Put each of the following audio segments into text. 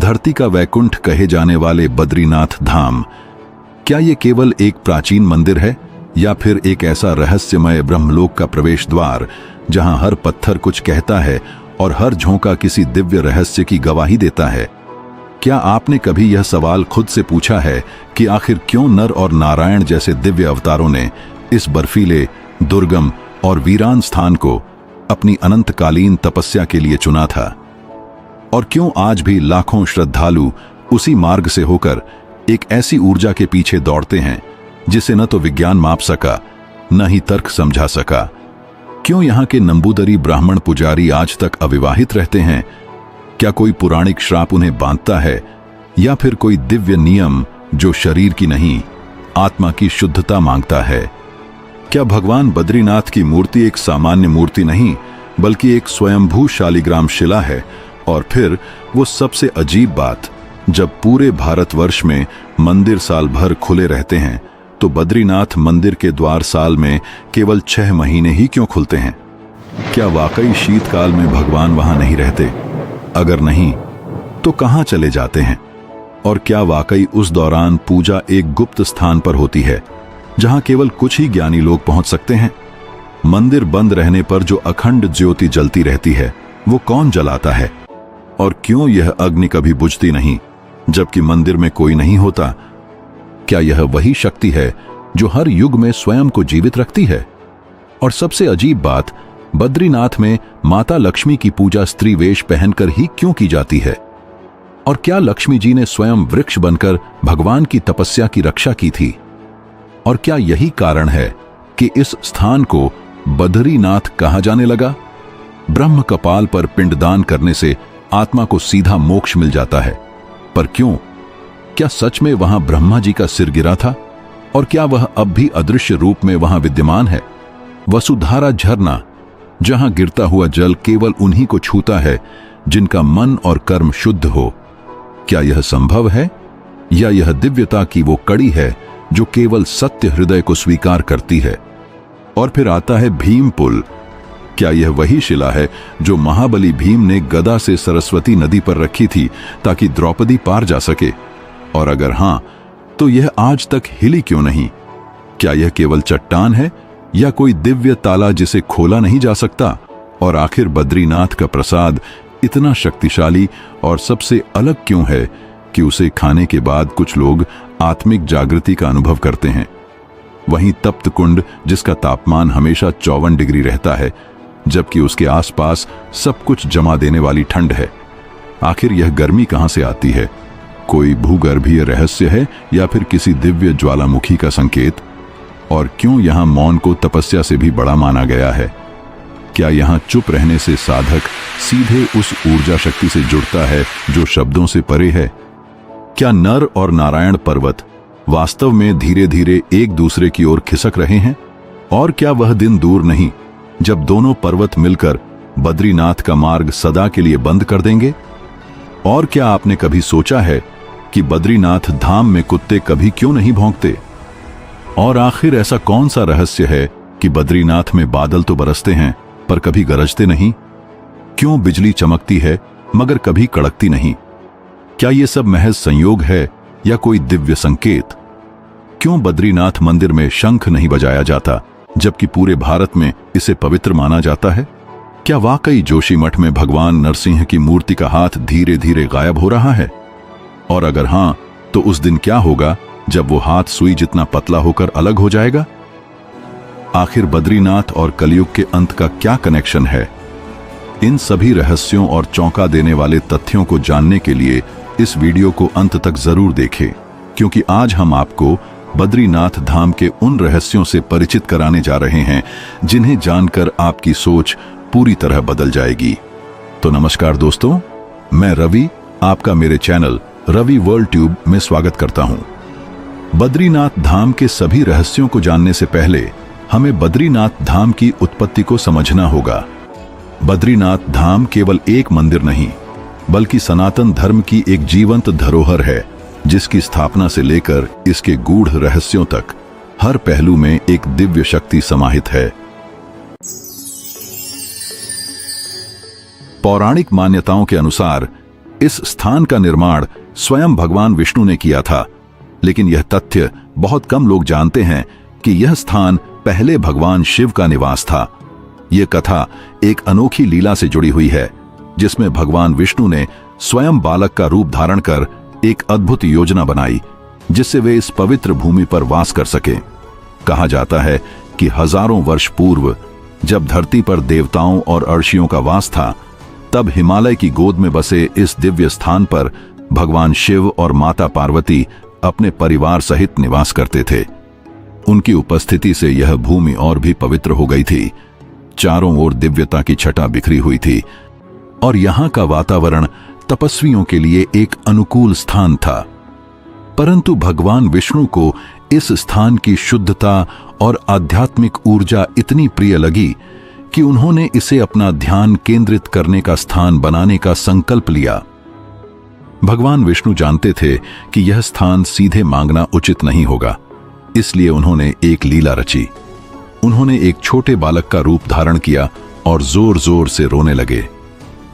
धरती का वैकुंठ कहे जाने वाले बद्रीनाथ धाम, क्या ये केवल एक प्राचीन मंदिर है या फिर एक ऐसा रहस्यमय ब्रह्मलोक का प्रवेश द्वार जहां हर पत्थर कुछ कहता है और हर झोंका किसी दिव्य रहस्य की गवाही देता है? क्या आपने कभी यह सवाल खुद से पूछा है कि आखिर क्यों नर और नारायण जैसे दिव्य अवतारों ने इस बर्फीले, दुर्गम और वीरान स्थान को अपनी अनंतकालीन तपस्या के लिए चुना था? और क्यों आज भी लाखों श्रद्धालु उसी मार्ग से होकर एक ऐसी ऊर्जा के पीछे दौड़ते हैं जिसे न तो विज्ञान माप सका, न ही तर्क समझा सका? क्यों यहाँ के नंबूदरी ब्राह्मण पुजारी आज तक अविवाहित रहते हैं? क्या कोई पुराणिक श्राप उन्हें बांधता है या फिर कोई दिव्य नियम जो शरीर की नहीं, आत्मा की शुद्धता मांगता है? क्या भगवान बद्रीनाथ की मूर्ति एक सामान्य मूर्ति नहीं बल्कि एक स्वयंभू शालिग्राम शिला है? और फिर वो सबसे अजीब बात, जब पूरे भारतवर्ष में मंदिर साल भर खुले रहते हैं तो बद्रीनाथ मंदिर के द्वार साल में केवल 6 महीने ही क्यों खुलते हैं? क्या वाकई शीतकाल में भगवान वहां नहीं रहते? अगर नहीं तो कहां चले जाते हैं? और क्या वाकई उस दौरान पूजा एक गुप्त स्थान पर होती है जहां केवल कुछ ही ज्ञानी लोग पहुंच सकते हैं? मंदिर बंद रहने पर जो अखंड ज्योति जलती रहती है वो कौन जलाता है? और क्यों यह अग्नि कभी बुझती नहीं जबकि मंदिर में कोई नहीं होता? क्या यह वही शक्ति है जो हर युग में स्वयं को जीवित रखती है? और सबसे अजीब बात, बद्रीनाथ में माता लक्ष्मी की पूजा स्त्री वेश पहनकर ही क्यों की जाती है? और क्या लक्ष्मी जी ने स्वयं वृक्ष बनकर भगवान की तपस्या की रक्षा की थी? और क्या यही कारण है कि इस स्थान को बद्रीनाथ कहा जाने लगा? ब्रह्म कपाल पर पिंडदान करने से आत्मा को सीधा मोक्ष मिल जाता है, पर क्यों? क्या सच में वहां ब्रह्मा जी का सिर गिरा था? और क्या वह अब भी अदृश्य रूप में वहां विद्यमान है? वसुधारा झरना, जहां गिरता हुआ जल केवल उन्हीं को छूता है जिनका मन और कर्म शुद्ध हो, क्या यह संभव है? या यह दिव्यता की वो कड़ी है जो केवल सत्य हृदय को स्वीकार करती है? और फिर आता है भीम पुल। क्या यह वही शिला है जो महाबली भीम ने गदा से सरस्वती नदी पर रखी थी ताकि द्रौपदी पार जा सके? और अगर हां, तो यह आज तक हिली क्यों नहीं? क्या यह केवल चट्टान है या कोई दिव्य ताला जिसे खोला नहीं जा सकता? और आखिर बद्रीनाथ का प्रसाद इतना शक्तिशाली और सबसे अलग क्यों है कि उसे खाने के बाद कुछ लोग आत्मिक जागृति का अनुभव करते हैं? वहीं तप्त कुंड, जिसका तापमान हमेशा 54 डिग्री रहता है जबकि उसके आसपास सब कुछ जमा देने वाली ठंड है। आखिर यह गर्मी कहां से आती है? कोई भूगर्भीय रहस्य है या फिर किसी दिव्य ज्वालामुखी का संकेत? और क्यों यहां मौन को तपस्या से भी बड़ा माना गया है? क्या यहां चुप रहने से साधक सीधे उस ऊर्जा शक्ति से जुड़ता है जो शब्दों से परे है? क्या नर और नारायण पर्वत वास्तव में धीरे धीरे एक दूसरे की ओर खिसक रहे हैं? और क्या वह दिन दूर नहीं जब दोनों पर्वत मिलकर बद्रीनाथ का मार्ग सदा के लिए बंद कर देंगे? और क्या आपने कभी सोचा है कि बद्रीनाथ धाम में कुत्ते कभी क्यों नहीं भौंकते? और आखिर ऐसा कौन सा रहस्य है कि बद्रीनाथ में बादल तो बरसते हैं पर कभी गरजते नहीं? क्यों बिजली चमकती है मगर कभी कड़कती नहीं? क्या ये सब महज संयोग है या कोई दिव्य संकेत? क्यों बद्रीनाथ मंदिर में शंख नहीं बजाया जाता जबकि पूरे भारत में इसे पवित्र माना जाता है? क्या वाकई जोशीमठ में भगवान नरसिंह की मूर्ति का हाथ धीरे धीरे गायब हो रहा है? और अगर हां, तो उस दिन क्या होगा जब वो हाथ सुई जितना पतला होकर अलग हो जाएगा? आखिर बद्रीनाथ और कलयुग के अंत का क्या कनेक्शन है? इन सभी रहस्यों और चौंका देने वाले तथ्यों को जानने के लिए इस वीडियो को अंत तक जरूर देखें, क्योंकि आज हम आपको बद्रीनाथ धाम के उन रहस्यों से परिचित कराने जा रहे हैं जिन्हें जानकर आपकी सोच पूरी तरह बदल जाएगी। तो नमस्कार दोस्तों, मैं रवि आपका मेरे चैनल रवि वर्ल्ड ट्यूब में स्वागत करता हूं। बद्रीनाथ धाम के सभी रहस्यों को जानने से पहले हमें बद्रीनाथ धाम की उत्पत्ति को समझना होगा। बद्रीनाथ धाम केवल एक मंदिर नहीं बल्कि सनातन धर्म की एक जीवंत धरोहर है, जिसकी स्थापना से लेकर इसके गूढ़ रहस्यों तक हर पहलू में एक दिव्य शक्ति समाहित है। पौराणिक मान्यताओं के अनुसार इस स्थान का निर्माण स्वयं भगवान विष्णु ने किया था, लेकिन यह तथ्य बहुत कम लोग जानते हैं कि यह स्थान पहले भगवान शिव का निवास था। यह कथा एक अनोखी लीला से जुड़ी हुई है, जिसमें भगवान विष्णु ने स्वयं बालक का रूप धारण कर एक अद्भुत योजना बनाई, जिससे वे इस पवित्र भूमि पर वास कर सके। कहा जाता है कि हजारों वर्ष पूर्व जब धरती पर देवताओं और अर्षियों का वास था, तब हिमालय की गोद में बसे इस दिव्य स्थान पर भगवान शिव और माता पार्वती अपने परिवार सहित निवास करते थे। उनकी उपस्थिति से यह भूमि और भी पवित्र हो गई थी। चारों ओर दिव्यता की छटा बिखरी हुई थी और यहाँ का वातावरण तपस्वियों के लिए एक अनुकूल स्थान था। परंतु भगवान विष्णु को इस स्थान की शुद्धता और आध्यात्मिक ऊर्जा इतनी प्रिय लगी कि उन्होंने इसे अपना ध्यान केंद्रित करने का स्थान बनाने का संकल्प लिया। भगवान विष्णु जानते थे कि यह स्थान सीधे मांगना उचित नहीं होगा, इसलिए उन्होंने एक लीला रची। उन्होंने एक छोटे बालक का रूप धारण किया और जोर जोर से रोने लगे।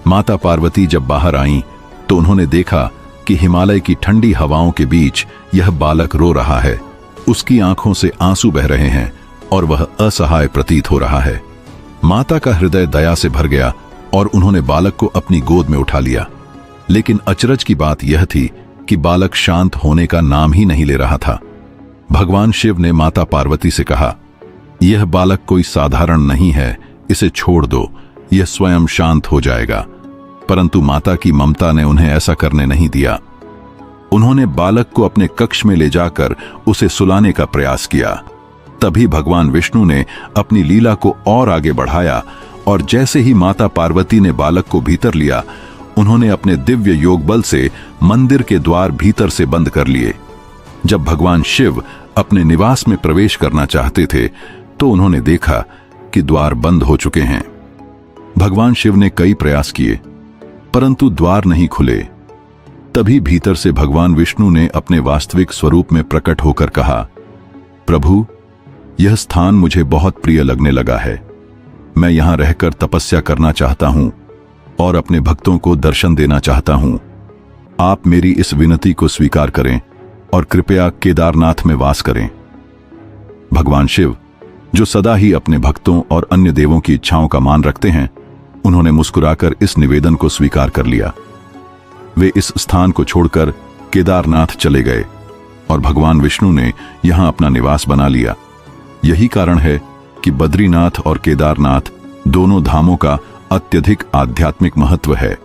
माता पार्वती जब बाहर आईं, तो उन्होंने देखा कि हिमालय की ठंडी हवाओं के बीच यह बालक रो रहा है। उसकी आंखों से आंसू बह रहे हैं और वह असहाय प्रतीत हो रहा है। माता का हृदय दया से भर गया और उन्होंने बालक को अपनी गोद में उठा लिया। लेकिन अचरज की बात यह थी कि बालक शांत होने का नाम ही नहीं ले रहा था। भगवान शिव ने माता पार्वती से कहा, यह बालक कोई साधारण नहीं है, इसे छोड़ दो, यह स्वयं शांत हो जाएगा। परंतु माता की ममता ने उन्हें ऐसा करने नहीं दिया। उन्होंने बालक को अपने कक्ष में ले जाकर उसे सुलाने का प्रयास किया। तभी भगवान विष्णु ने अपनी लीला को और आगे बढ़ाया और जैसे ही माता पार्वती ने बालक को भीतर लिया, उन्होंने अपने दिव्य योग बल से मंदिर के द्वार भीतर से बंद कर लिए। जब भगवान शिव अपने निवास में प्रवेश करना चाहते थे, तो उन्होंने देखा कि द्वार बंद हो चुके हैं। भगवान शिव ने कई प्रयास किए, परंतु द्वार नहीं खुले। तभी भीतर से भगवान विष्णु ने अपने वास्तविक स्वरूप में प्रकट होकर कहा, प्रभु, यह स्थान मुझे बहुत प्रिय लगने लगा है। मैं यहां रहकर तपस्या करना चाहता हूं और अपने भक्तों को दर्शन देना चाहता हूं। आप मेरी इस विनती को स्वीकार करें और कृपया केदारनाथ में वास करें। भगवान शिव, जो सदा ही अपने भक्तों और अन्य देवों की इच्छाओं का मान रखते हैं, उन्होंने मुस्कुराकर इस निवेदन को स्वीकार कर लिया। वे इस स्थान को छोड़कर केदारनाथ चले गए और भगवान विष्णु ने यहां अपना निवास बना लिया। यही कारण है कि बद्रीनाथ और केदारनाथ दोनों धामों का अत्यधिक आध्यात्मिक महत्व है।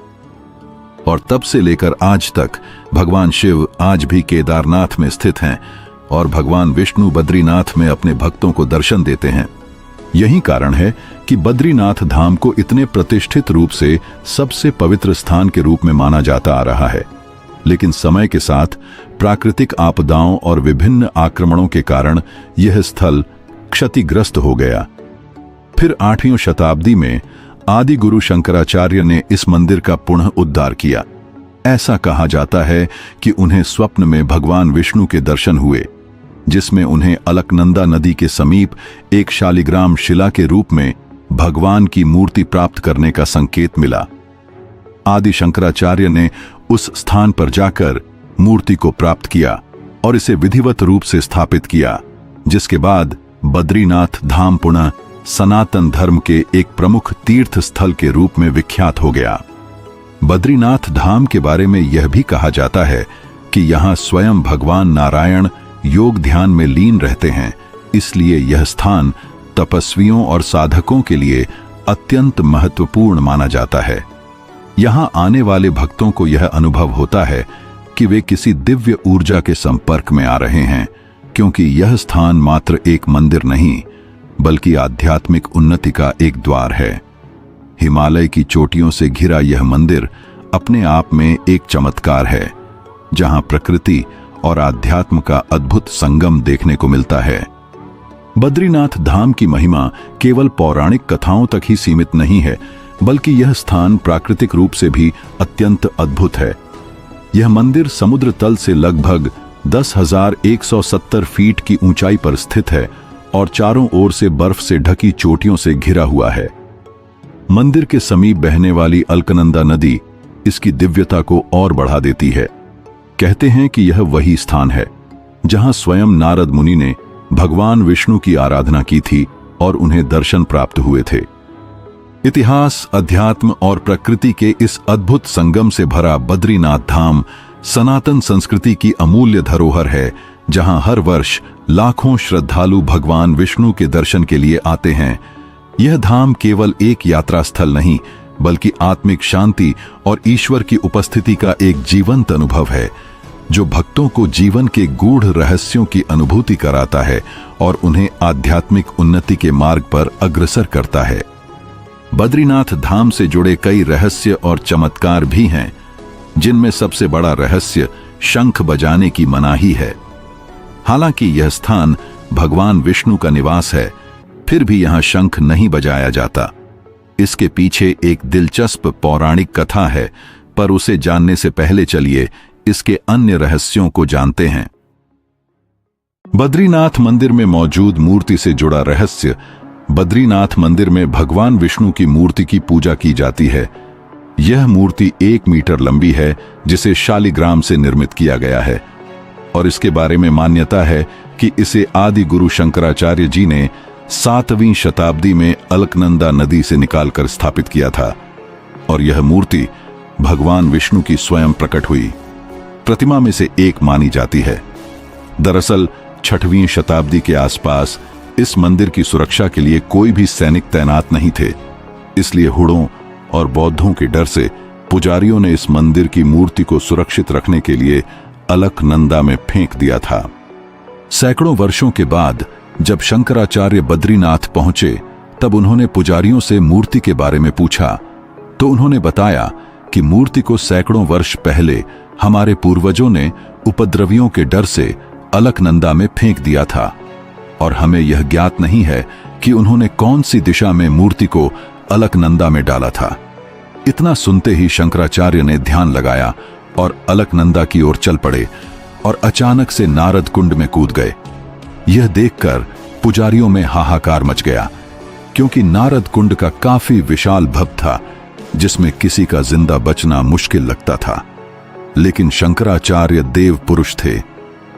और तब से लेकर आज तक भगवान शिव आज भी केदारनाथ में स्थित हैं और भगवान विष्णु बद्रीनाथ में अपने भक्तों को दर्शन देते हैं। यही कारण है कि बद्रीनाथ धाम को इतने प्रतिष्ठित रूप से सबसे पवित्र स्थान के रूप में माना जाता आ रहा है। लेकिन समय के साथ प्राकृतिक आपदाओं और विभिन्न आक्रमणों के कारण यह स्थल क्षतिग्रस्त हो गया। फिर 8वीं शताब्दी में आदि गुरु शंकराचार्य ने इस मंदिर का पुनः उद्धार किया। ऐसा कहा जाता है कि उन्हें स्वप्न में भगवान विष्णु के दर्शन हुए, जिसमें उन्हें अलकनंदा नदी के समीप एक शालिग्राम शिला के रूप में भगवान की मूर्ति प्राप्त करने का संकेत मिला। आदि शंकराचार्य ने उस स्थान पर जाकर मूर्ति को प्राप्त किया और इसे विधिवत रूप से स्थापित किया, जिसके बाद बद्रीनाथ धाम पुनः सनातन धर्म के एक प्रमुख तीर्थ स्थल के रूप में विख्यात हो गया। बद्रीनाथ धाम के बारे में यह भी कहा जाता है कि यहाँ स्वयं भगवान नारायण योग ध्यान में लीन रहते हैं, इसलिए यह स्थान तपस्वियों और साधकों के लिए अत्यंत महत्वपूर्ण माना जाता है। यहाँ आने वाले भक्तों को यह अनुभव होता है कि वे किसी दिव्य ऊर्जा के संपर्क में आ रहे हैं, क्योंकि यह स्थान मात्र एक मंदिर नहीं, बल्कि आध्यात्मिक उन्नति का एक द्वार है। हिमालय की चोटियों से घिरा यह मंदिर अपने आप में एक चमत्कार है, जहां प्रकृति और आध्यात्म का अद्भुत संगम देखने को मिलता है। बद्रीनाथ धाम की महिमा केवल पौराणिक कथाओं तक ही सीमित नहीं है, बल्कि यह स्थान प्राकृतिक रूप से भी अत्यंत अद्भुत है। यह मंदिर समुद्र तल से लगभग 10,170 फीट की ऊंचाई पर स्थित है और चारों ओर से बर्फ से ढकी चोटियों से घिरा हुआ है। मंदिर के समीप बहने वाली अलकनंदा नदी इसकी दिव्यता को और बढ़ा देती है। कहते हैं कि यह वही स्थान है जहां स्वयं नारद मुनि ने भगवान विष्णु की आराधना की थी और उन्हें दर्शन प्राप्त हुए थे। इतिहास, अध्यात्म और प्रकृति के इस अद्भुत संगम से भरा बद्रीनाथ धाम सनातन संस्कृति की अमूल्य धरोहर है, जहां हर वर्ष लाखों श्रद्धालु भगवान विष्णु के दर्शन के लिए आते हैं। यह धाम केवल एक यात्रा स्थल नहीं, बल्कि आत्मिक शांति और ईश्वर की उपस्थिति का एक जीवंत अनुभव है, जो भक्तों को जीवन के गूढ़ रहस्यों की अनुभूति कराता है और उन्हें आध्यात्मिक उन्नति के मार्ग पर अग्रसर करता है। बद्रीनाथ धाम से जुड़े कई रहस्य और चमत्कार भी हैं, जिनमें सबसे बड़ा रहस्य शंख बजाने की मनाही है। हालांकि यह स्थान भगवान विष्णु का निवास है, फिर भी यहां शंख नहीं बजाया जाता। इसके पीछे एक दिलचस्प पौराणिक कथा है, पर उसे जानने से पहले चलिए इसके अन्य रहस्यों को जानते हैं। बद्रीनाथ मंदिर में मौजूद मूर्ति से जुड़ा रहस्य। बद्रीनाथ मंदिर में भगवान विष्णु की मूर्ति की पूजा की जाती है। यह मूर्ति 1 मीटर लंबी है, जिसे शालिग्राम से निर्मित किया गया है और इसके बारे में मान्यता है कि इसे आदि गुरु शंकराचार्य जी ने 7वीं शताब्दी में अलकनंदा नदी से निकालकर स्थापित किया था और यह मूर्ति भगवान विष्णु की स्वयं प्रकट हुई प्रतिमा में से एक मानी जाती है। दरअसल 6वीं शताब्दी के आसपास इस मंदिर की सुरक्षा के लिए कोई भी सैनिक तैनात नहीं थे, इसलिए हुड़ों और बौद्धों के डर से पुजारियों ने इस मंदिर की मूर्ति को सुरक्षित रखने के लिए अलकनंदा में फेंक दिया था। सैकड़ों वर्षों के बाद जब शंकराचार्य बद्रीनाथ पहुंचे, तब उन्होंने पुजारियों से मूर्ति के बारे में पूछा, तो उन्होंने बताया कि मूर्ति को सैकड़ों वर्ष पहले हमारे पूर्वजों ने उपद्रवियों के डर से अलकनंदा में फेंक दिया था और हमें यह ज्ञात नहीं है कि उन्होंने कौन सी दिशा में मूर्ति को अलकनंदा में डाला था। इतना सुनते ही शंकराचार्य ने ध्यान लगाया और अलकनंदा की ओर चल पड़े और अचानक से नारद कुंड में कूद गए। यह देखकर पुजारियों में हाहाकार मच गया, क्योंकि नारद कुंड का काफी विशाल भव था, जिसमें किसी का जिंदा बचना मुश्किल लगता था। लेकिन शंकराचार्य देव पुरुष थे।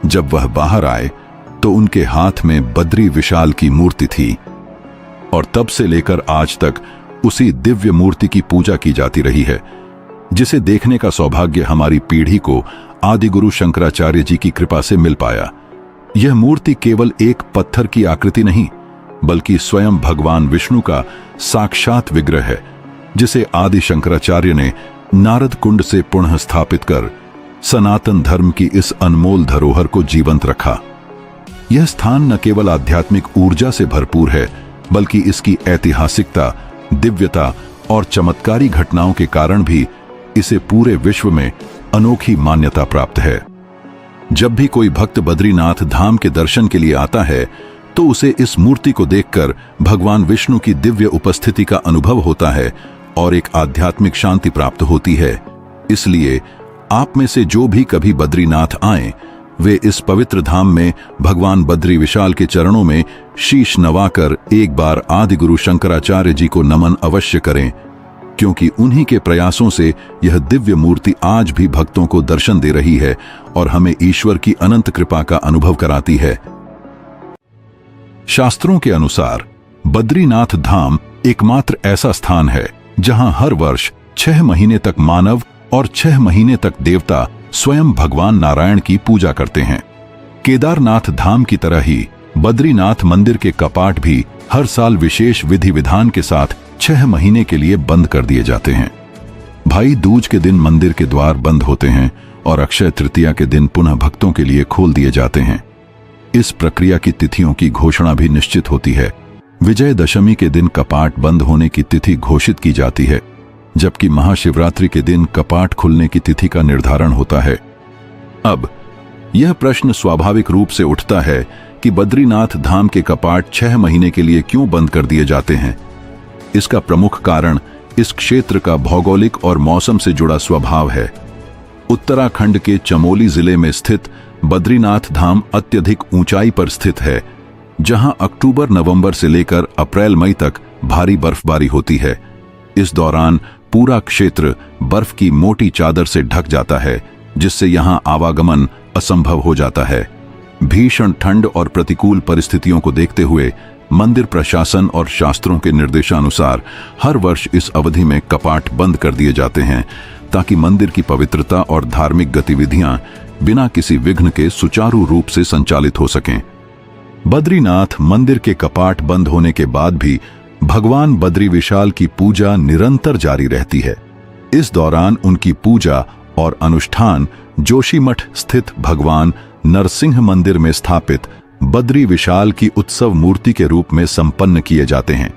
जब वह बाहर आए तो उनके हाथ में बद्री विशाल की मूर्ति थी और तब से लेकर आज तक उसी दिव्य मूर्ति की पूजा की जाती रही है, जिसे देखने का सौभाग्य हमारी पीढ़ी को आदिगुरु शंकराचार्य जी की कृपा से मिल पाया। यह मूर्ति केवल एक पत्थर की आकृति नहीं, बल्कि स्वयं भगवान विष्णु का साक्षात विग्रह है, जिसे आदि शंकराचार्य ने नारद कुंड से पुनः स्थापित कर सनातन धर्म की इस अनमोल धरोहर को जीवंत रखा। यह स्थान न केवल आध्यात्मिक ऊर्जा से भरपूर है, बल्कि इसकी ऐतिहासिकता, दिव्यता और चमत्कारी घटनाओं के कारण भी इसे पूरे विश्व में अनोखी मान्यता प्राप्त है। जब भी कोई भक्त बद्रीनाथ धाम के दर्शन के लिए आता है, तो उसे इस मूर्ति को देखकर भगवान विष्णु की दिव्य उपस्थिति का अनुभव होता है और एक आध्यात्मिक शांति प्राप्त होती है। इसलिए आप में से जो भी कभी बद्रीनाथ आए, वे इस पवित्र धाम में भगवान बद्री विशाल के चरणों में शीश नवाकर एक बार आदि गुरु शंकराचार्य जी को नमन अवश्य करें, क्योंकि उन्हीं के प्रयासों से यह दिव्य मूर्ति आज भी भक्तों को दर्शन दे रही है और हमें ईश्वर की अनंत कृपा का अनुभव कराती है। शास्त्रों के अनुसार बद्रीनाथ धाम एकमात्र ऐसा स्थान है जहां हर वर्ष 6 महीने तक मानव और 6 महीने तक देवता स्वयं भगवान नारायण की पूजा करते हैं। केदारनाथ धाम की तरह ही बद्रीनाथ मंदिर के कपाट भी हर साल विशेष विधि विधान के साथ 6 महीने के लिए बंद कर दिए जाते हैं। भाई दूज के दिन मंदिर के द्वार बंद होते हैं और अक्षय तृतीया के दिन पुनः भक्तों के लिए खोल दिए जाते हैं। इस प्रक्रिया की तिथियों की घोषणा भी निश्चित होती है। विजयदशमी के दिन कपाट बंद होने की तिथि घोषित की जाती है, जबकि महाशिवरात्रि के दिन कपाट खुलने की तिथि का निर्धारण होता है। अब यह प्रश्न स्वाभाविक रूप से उठता है कि बद्रीनाथ धाम के कपाट 6 महीने के लिए क्यों बंद कर दिए जाते हैं। इसका प्रमुख कारण इस क्षेत्र का भौगोलिक और मौसम से जुड़ा स्वभाव है। उत्तराखंड के चमोली जिले में स्थित बद्रीनाथ धाम अत्यधिक ऊंचाई पर स्थित है, जहां अक्टूबर नवंबर से लेकर अप्रैल मई तक भारी बर्फबारी होती है। इस दौरान पूरा क्षेत्र बर्फ की मोटी चादर से ढक जाता है, जिससे यहां आवागमन असंभव हो जाता है। भीषण ठंड और प्रतिकूल परिस्थितियों को देखते हुए मंदिर प्रशासन और शास्त्रों के निर्देशानुसार हर वर्ष इस अवधि में कपाट बंद कर दिए जाते हैं, ताकि मंदिर की पवित्रता और धार्मिक गतिविधियां बिना किसी विघ्न के सुचारू रूप से संचालित हो सकें। बद्रीनाथ मंदिर के कपाट बंद होने के बाद भी भगवान बद्री विशाल की पूजा निरंतर जारी रहती है। इस दौरान उनकी पूजा और अनुष्ठान जोशीमठ स्थित भगवान नरसिंह मंदिर में स्थापित बद्री विशाल की उत्सव मूर्ति के रूप में संपन्न किए जाते हैं।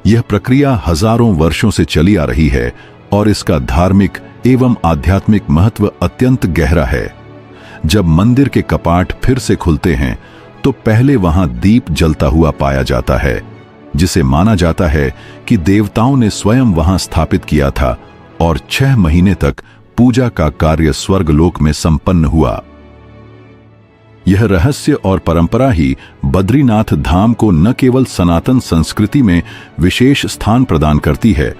यह प्रक्रिया हजारों वर्षों से चली आ रही है और इसका धार्मिक एवं आध्यात्मिक महत्व अत्यंत गहरा है। जब मंदिर के कपाट फिर से खुलते हैं तो पहले वहां दीप जलता हुआ पाया जाता है, जिसे माना जाता है कि देवताओं ने स्वयं वहां स्थापित किया था और 6 महीने तक पूजा का कार्य स्वर्गलोक में संपन्न हुआ। यह रहस्य और परंपरा ही बद्रीनाथ धाम को न केवल सनातन संस्कृति में विशेष स्थान प्रदान करती है,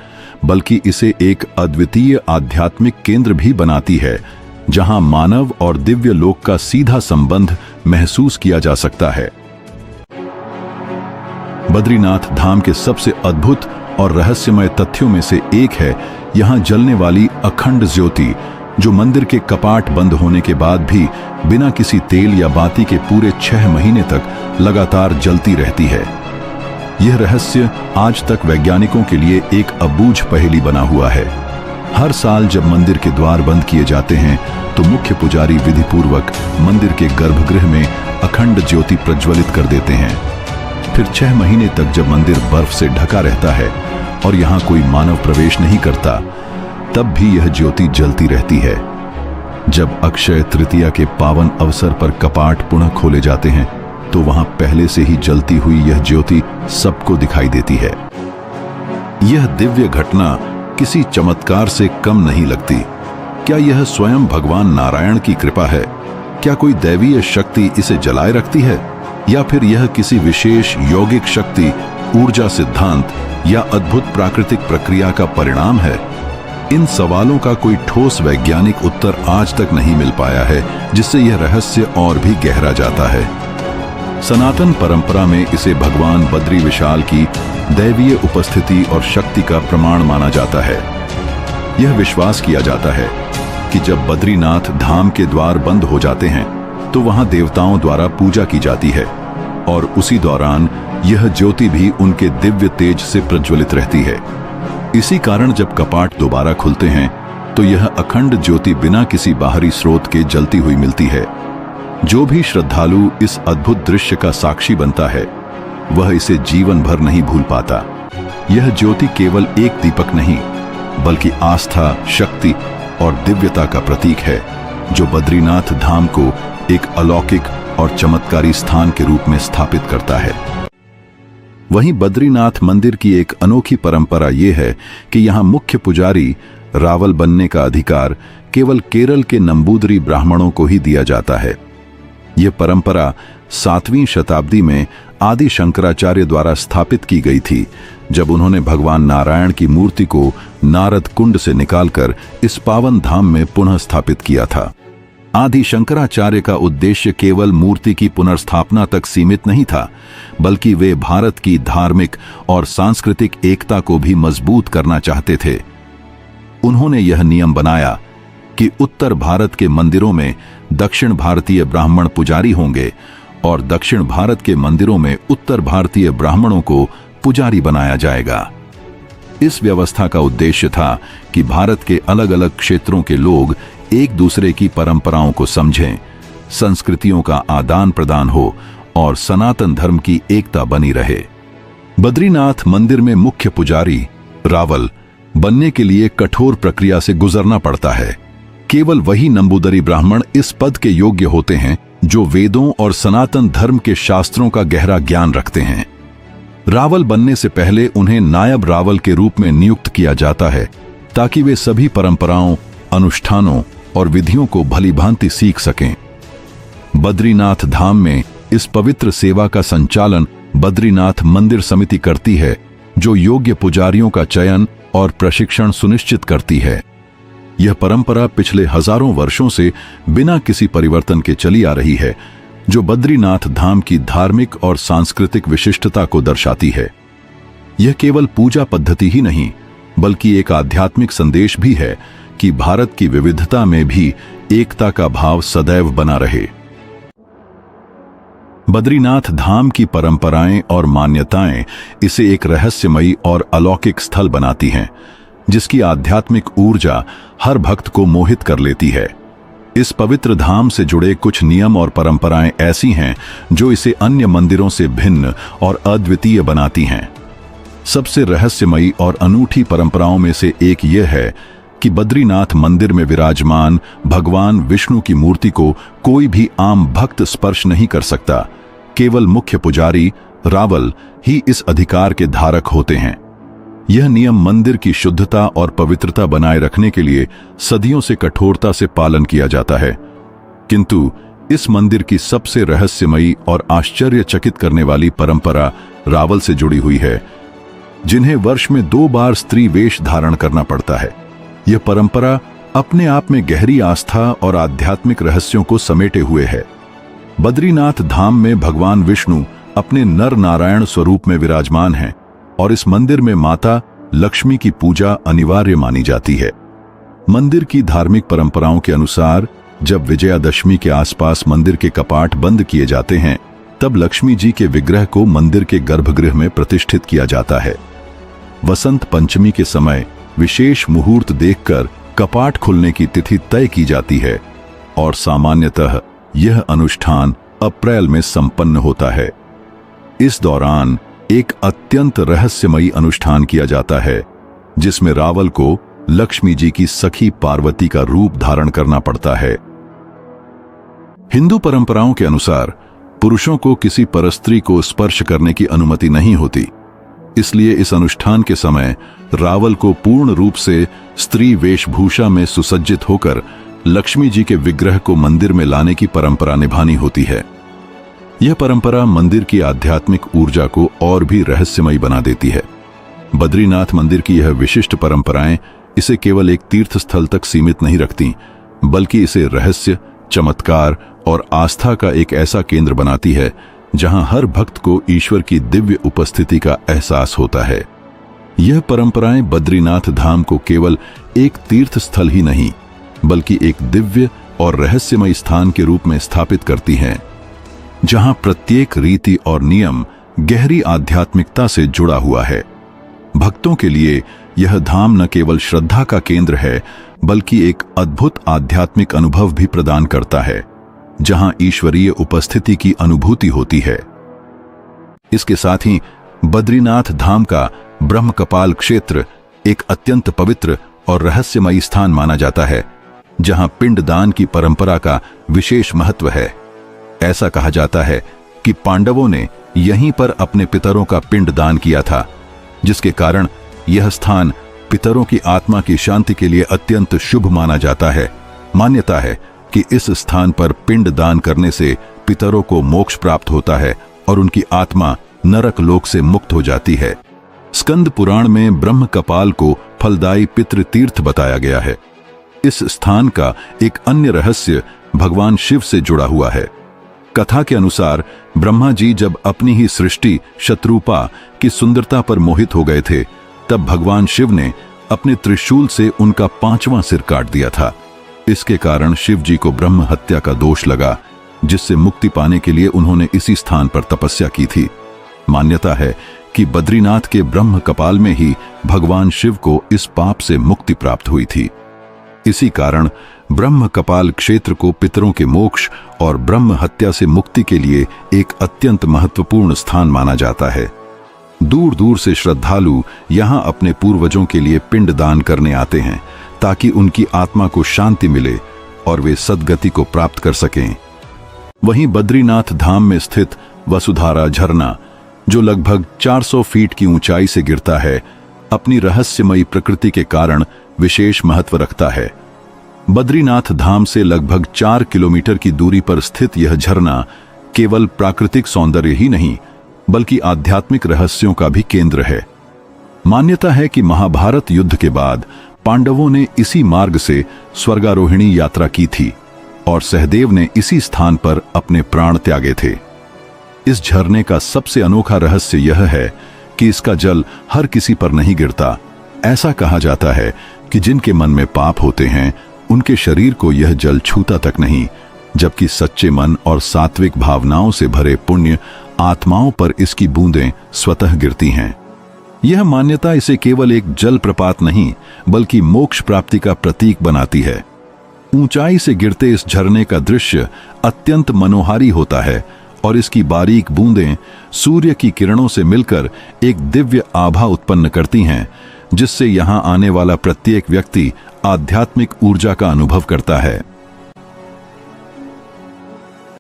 बल्कि इसे एक अद्वितीय आध्यात्मिक केंद्र भी बनाती है, जहां मानव और दिव्य लोक का सीधा संबंध महसूस किया जा सकता है। बद्रीनाथ धाम के सबसे अद्भुत और रहस्यमय तथ्यों में से एक है यहां जलने वाली अखंड ज्योति, जो मंदिर के कपाट बंद होने के बाद भी बिना किसी तेल या बाती के पूरे 6 महीने तक लगातार जलती रहती है। यह रहस्य आज तक वैज्ञानिकों के लिए एक अबूझ पहेली बना हुआ है। हर साल जब मंदिर के द्वार बंद किए जाते हैं तो मुख्य पुजारी विधिपूर्वक मंदिर के गर्भगृह में अखंड ज्योति प्रज्वलित कर देते हैं। फिर 6 महीने तक जब मंदिर बर्फ से ढका रहता है और यहाँ कोई मानव प्रवेश नहीं करता, तब भी यह ज्योति जलती रहती है। जब अक्षय तृतीया के पावन अवसर पर कपाट पुनः खोले जाते हैं तो वहां पहले से ही जलती हुई यह ज्योति सबको दिखाई देती है। यह दिव्य घटना किसी चमत्कार से कम नहीं लगती। क्या यह स्वयं भगवान नारायण की कृपा है? क्या कोई दैवीय शक्ति इसे जलाए रखती है, या फिर यह किसी विशेष यौगिक शक्ति, ऊर्जा सिद्धांत या अद्भुत प्राकृतिक प्रक्रिया का परिणाम है? इन सवालों का कोई ठोस वैज्ञानिक उत्तर आज तक नहीं मिल पाया है, जिससे यह रहस्य और भी गहरा जाता है। सनातन परंपरा में इसे भगवान बद्री विशाल की दैवीय उपस्थिति और शक्ति का प्रमाण माना जाता है। यह विश्वास किया जाता है कि जब बद्रीनाथ धाम के द्वार बंद हो जाते हैं तो वहां देवताओं द्वारा पूजा की जाती है और उसी दौरान यह ज्योति भी उनके दिव्य तेज से प्रज्वलित रहती है। इसी कारण जब कपाट दोबारा खुलते हैं तो यह अखंड ज्योति बिना किसी बाहरी स्रोत के जलती हुई मिलती है। जो भी श्रद्धालु इस अद्भुत दृश्य का साक्षी बनता है, वह इसे जीवन भर नहीं भूल पाता। यह ज्योति केवल एक दीपक नहीं, बल्कि आस्था, शक्ति और दिव्यता का प्रतीक है, जो बद्रीनाथ धाम को एक अलौकिक और चमत्कारी स्थान के रूप में स्थापित करता है। वहीं बद्रीनाथ मंदिर की एक अनोखी परंपरा यह है कि यहाँ मुख्य पुजारी रावल बनने का अधिकार केवल केरल के नंबूदरी ब्राह्मणों को ही दिया जाता है। यह परंपरा 7वीं शताब्दी में आदि शंकराचार्य द्वारा स्थापित की गई थी, जब उन्होंने भगवान नारायण की मूर्ति को नारद कुंड से निकालकर इस पावन धाम में पुनः स्थापित किया था। आदि शंकराचार्य का उद्देश्य केवल मूर्ति की पुनर्स्थापना तक सीमित नहीं था, बल्कि वे भारत की धार्मिक और सांस्कृतिक एकता को भी मजबूत करना चाहते थे। उन्होंने यह नियम बनाया कि उत्तर भारत के मंदिरों में दक्षिण भारतीय ब्राह्मण पुजारी होंगे और दक्षिण भारत के मंदिरों में उत्तर भारतीय ब्राह्मणों को पुजारी बनाया जाएगा। इस व्यवस्था का उद्देश्य था कि भारत के अलग अलग क्षेत्रों के लोग एक दूसरे की परंपराओं को समझें, संस्कृतियों का आदान प्रदान हो और सनातन धर्म की एकता बनी रहे। बद्रीनाथ मंदिर में मुख्य पुजारी रावल बनने के लिए कठोर प्रक्रिया से गुजरना पड़ता है। केवल वही नंबूदरी ब्राह्मण इस पद के योग्य होते हैं जो वेदों और सनातन धर्म के शास्त्रों का गहरा ज्ञान रखते हैं। रावल बनने से पहले उन्हें नायब रावल के रूप में नियुक्त किया जाता है, ताकि वे सभी परंपराओं, अनुष्ठानों और विधियों को भलीभांति सीख सकें। बद्रीनाथ धाम में इस पवित्र सेवा का संचालन बद्रीनाथ मंदिर समिति करती है, जो योग्य पुजारियों का चयन और प्रशिक्षण सुनिश्चित करती है। यह परंपरा पिछले हजारों वर्षों से बिना किसी परिवर्तन के चली आ रही है, जो बद्रीनाथ धाम की धार्मिक और सांस्कृतिक विशिष्टता को दर्शाती है। यह केवल पूजा पद्धति ही नहीं, बल्कि एक आध्यात्मिक संदेश भी है कि भारत की विविधता में भी एकता का भाव सदैव बना रहे। बद्रीनाथ धाम की परंपराएं और मान्यताएं इसे एक रहस्यमयी और अलौकिक स्थल बनाती हैं, जिसकी आध्यात्मिक ऊर्जा हर भक्त को मोहित कर लेती है। इस पवित्र धाम से जुड़े कुछ नियम और परंपराएं ऐसी हैं जो इसे अन्य मंदिरों से भिन्न और अद्वितीय बनाती हैं। सबसे रहस्यमयी और अनूठी परंपराओं में से एक यह है कि बद्रीनाथ मंदिर में विराजमान भगवान विष्णु की मूर्ति को कोई भी आम भक्त स्पर्श नहीं कर सकता। केवल मुख्य पुजारी रावल ही इस अधिकार के धारक होते हैं। यह नियम मंदिर की शुद्धता और पवित्रता बनाए रखने के लिए सदियों से कठोरता से पालन किया जाता है। किंतु इस मंदिर की सबसे रहस्यमयी और आश्चर्यचकित करने वाली परंपरा रावल से जुड़ी हुई है, जिन्हें वर्ष में 2 बार स्त्री वेश धारण करना पड़ता है। यह परंपरा अपने आप में गहरी आस्था और आध्यात्मिक रहस्यों को समेटे हुए है। बद्रीनाथ धाम में भगवान विष्णु अपने नर नारायण स्वरूप में विराजमान हैं और इस मंदिर में माता लक्ष्मी की पूजा अनिवार्य मानी जाती है। मंदिर की धार्मिक परंपराओं के अनुसार जब विजयादशमी के आसपास मंदिर के कपाट बंद किए जाते हैं, तब लक्ष्मी जी के विग्रह को मंदिर के गर्भगृह में प्रतिष्ठित किया जाता है। वसंत पंचमी के समय विशेष मुहूर्त देखकर कपाट खुलने की तिथि तय की जाती है और सामान्यतः यह अनुष्ठान अप्रैल में संपन्न होता है। इस दौरान एक अत्यंत रहस्यमयी अनुष्ठान किया जाता है, जिसमें रावल को लक्ष्मी जी की सखी पार्वती का रूप धारण करना पड़ता है। हिंदू परंपराओं के अनुसार पुरुषों को किसी परस्त्री को स्पर्श करने की अनुमति नहीं होती, इसलिए इस अनुष्ठान के समय रावल को पूर्ण रूप से स्त्री वेशभूषा में सुसज्जित होकर लक्ष्मी जी के विग्रह को मंदिर में लाने की परंपरा निभानी होती है। यह परंपरा मंदिर की आध्यात्मिक ऊर्जा को और भी रहस्यमयी बना देती है। बद्रीनाथ मंदिर की यह विशिष्ट परंपराएं इसे केवल एक तीर्थ स्थल तक सीमित नहीं रखती, बल्कि इसे रहस्य, चमत्कार और आस्था का एक ऐसा केंद्र बनाती है जहां हर भक्त को ईश्वर की दिव्य उपस्थिति का एहसास होता है। यह परंपराएं बद्रीनाथ धाम को केवल एक तीर्थ स्थल ही नहीं, बल्कि एक दिव्य और रहस्यमय स्थान के रूप में स्थापित करती हैं, जहां प्रत्येक रीति और नियम गहरी आध्यात्मिकता से जुड़ा हुआ है। भक्तों के लिए यह धाम न केवल श्रद्धा का केंद्र है, बल्कि एक अद्भुत आध्यात्मिक अनुभव भी प्रदान करता है, जहां ईश्वरीय उपस्थिति की अनुभूति होती है। इसके साथ ही बद्रीनाथ धाम का ब्रह्म कपाल क्षेत्र एक अत्यंत पवित्र और रहस्यमयी स्थान माना जाता है, जहां पिंडदान की परंपरा का विशेष महत्व है। ऐसा कहा जाता है कि पांडवों ने यहीं पर अपने पितरों का पिंडदान किया था, जिसके कारण यह स्थान पितरों की आत्मा की शांति के लिए अत्यंत शुभ माना जाता है। मान्यता है कि इस स्थान पर पिंड दान करने से पितरों को मोक्ष प्राप्त होता है और उनकी आत्मा नरक लोक से मुक्त हो जाती है। स्कंद पुराण में ब्रह्म कपाल को फलदायी पितृ तीर्थ बताया गया है। इस स्थान का एक अन्य रहस्य भगवान शिव से जुड़ा हुआ है। कथा के अनुसार ब्रह्मा जी जब अपनी ही सृष्टि शत्रुपा की सुंदरता पर मोहित हो गए थे, तब भगवान शिव ने अपने त्रिशूल से उनका 5वां सिर काट दिया था। इसके कारण शिव जी को ब्रह्म हत्या का दोष लगा, जिससे मुक्ति पाने के लिए उन्होंने इसी स्थान पर तपस्या की थी। मान्यता है कि बद्रीनाथ के ब्रह्म कपाल में ही भगवान शिव को इस पाप से मुक्ति प्राप्त हुई थी। इसी कारण ब्रह्म कपाल क्षेत्र को पितरों के मोक्ष और ब्रह्म हत्या से मुक्ति के लिए एक अत्यंत महत्वपूर्ण स्थान माना जाता है। दूर दूर से श्रद्धालु यहाँ अपने पूर्वजों के लिए पिंड दान करने आते हैं, ताकि उनकी आत्मा को शांति मिले और वे सद्गति को प्राप्त कर सकें। वहीं बद्रीनाथ धाम में स्थित वसुधारा झरना, जो लगभग 400 फीट की ऊंचाई से गिरता है, अपनी रहस्यमयी प्रकृति के कारण विशेष महत्व रखता है। बद्रीनाथ धाम से लगभग 4 किलोमीटर की दूरी पर स्थित यह झरना केवल प्राकृतिक सौंदर्य ही नहीं, बल्कि आध्यात्मिक रहस्यों का भी केंद्र है। मान्यता है कि महाभारत युद्ध के बाद पांडवों ने इसी मार्ग से स्वर्गारोहिणी यात्रा की थी और सहदेव ने इसी स्थान पर अपने प्राण त्यागे थे। इस झरने का सबसे अनोखा रहस्य यह है कि इसका जल हर किसी पर नहीं गिरता। ऐसा कहा जाता है कि जिनके मन में पाप होते हैं उनके शरीर को यह जल छूता तक नहीं, जबकि सच्चे मन और सात्विक भावनाओं से भरे पुण्य आत्माओं पर इसकी बूंदें स्वतः गिरती हैं। यह मान्यता इसे केवल एक जल प्रपात नहीं बल्कि मोक्ष प्राप्ति का प्रतीक बनाती है। ऊंचाई से गिरते इस झरने का दृश्य अत्यंत मनोहारी होता है और इसकी बारीक बूंदें सूर्य की किरणों से मिलकर एक दिव्य आभा उत्पन्न करती हैं, जिससे यहां आने वाला प्रत्येक व्यक्ति आध्यात्मिक ऊर्जा का अनुभव करता है।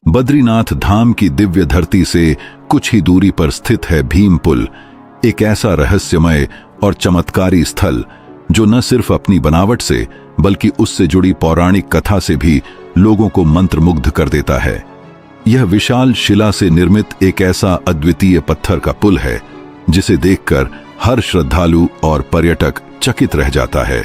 बद्रीनाथ धाम की दिव्य धरती से कुछ ही दूरी पर स्थित है भीम पुल, एक ऐसा रहस्यमय और चमत्कारी स्थल जो न सिर्फ अपनी बनावट से बल्कि उससे जुड़ी पौराणिक कथा से भी लोगों को मंत्रमुग्ध कर देता है। यह विशाल शिला से निर्मित एक ऐसा अद्वितीय पत्थर का पुल है जिसे देखकर हर श्रद्धालु और पर्यटक चकित रह जाता है।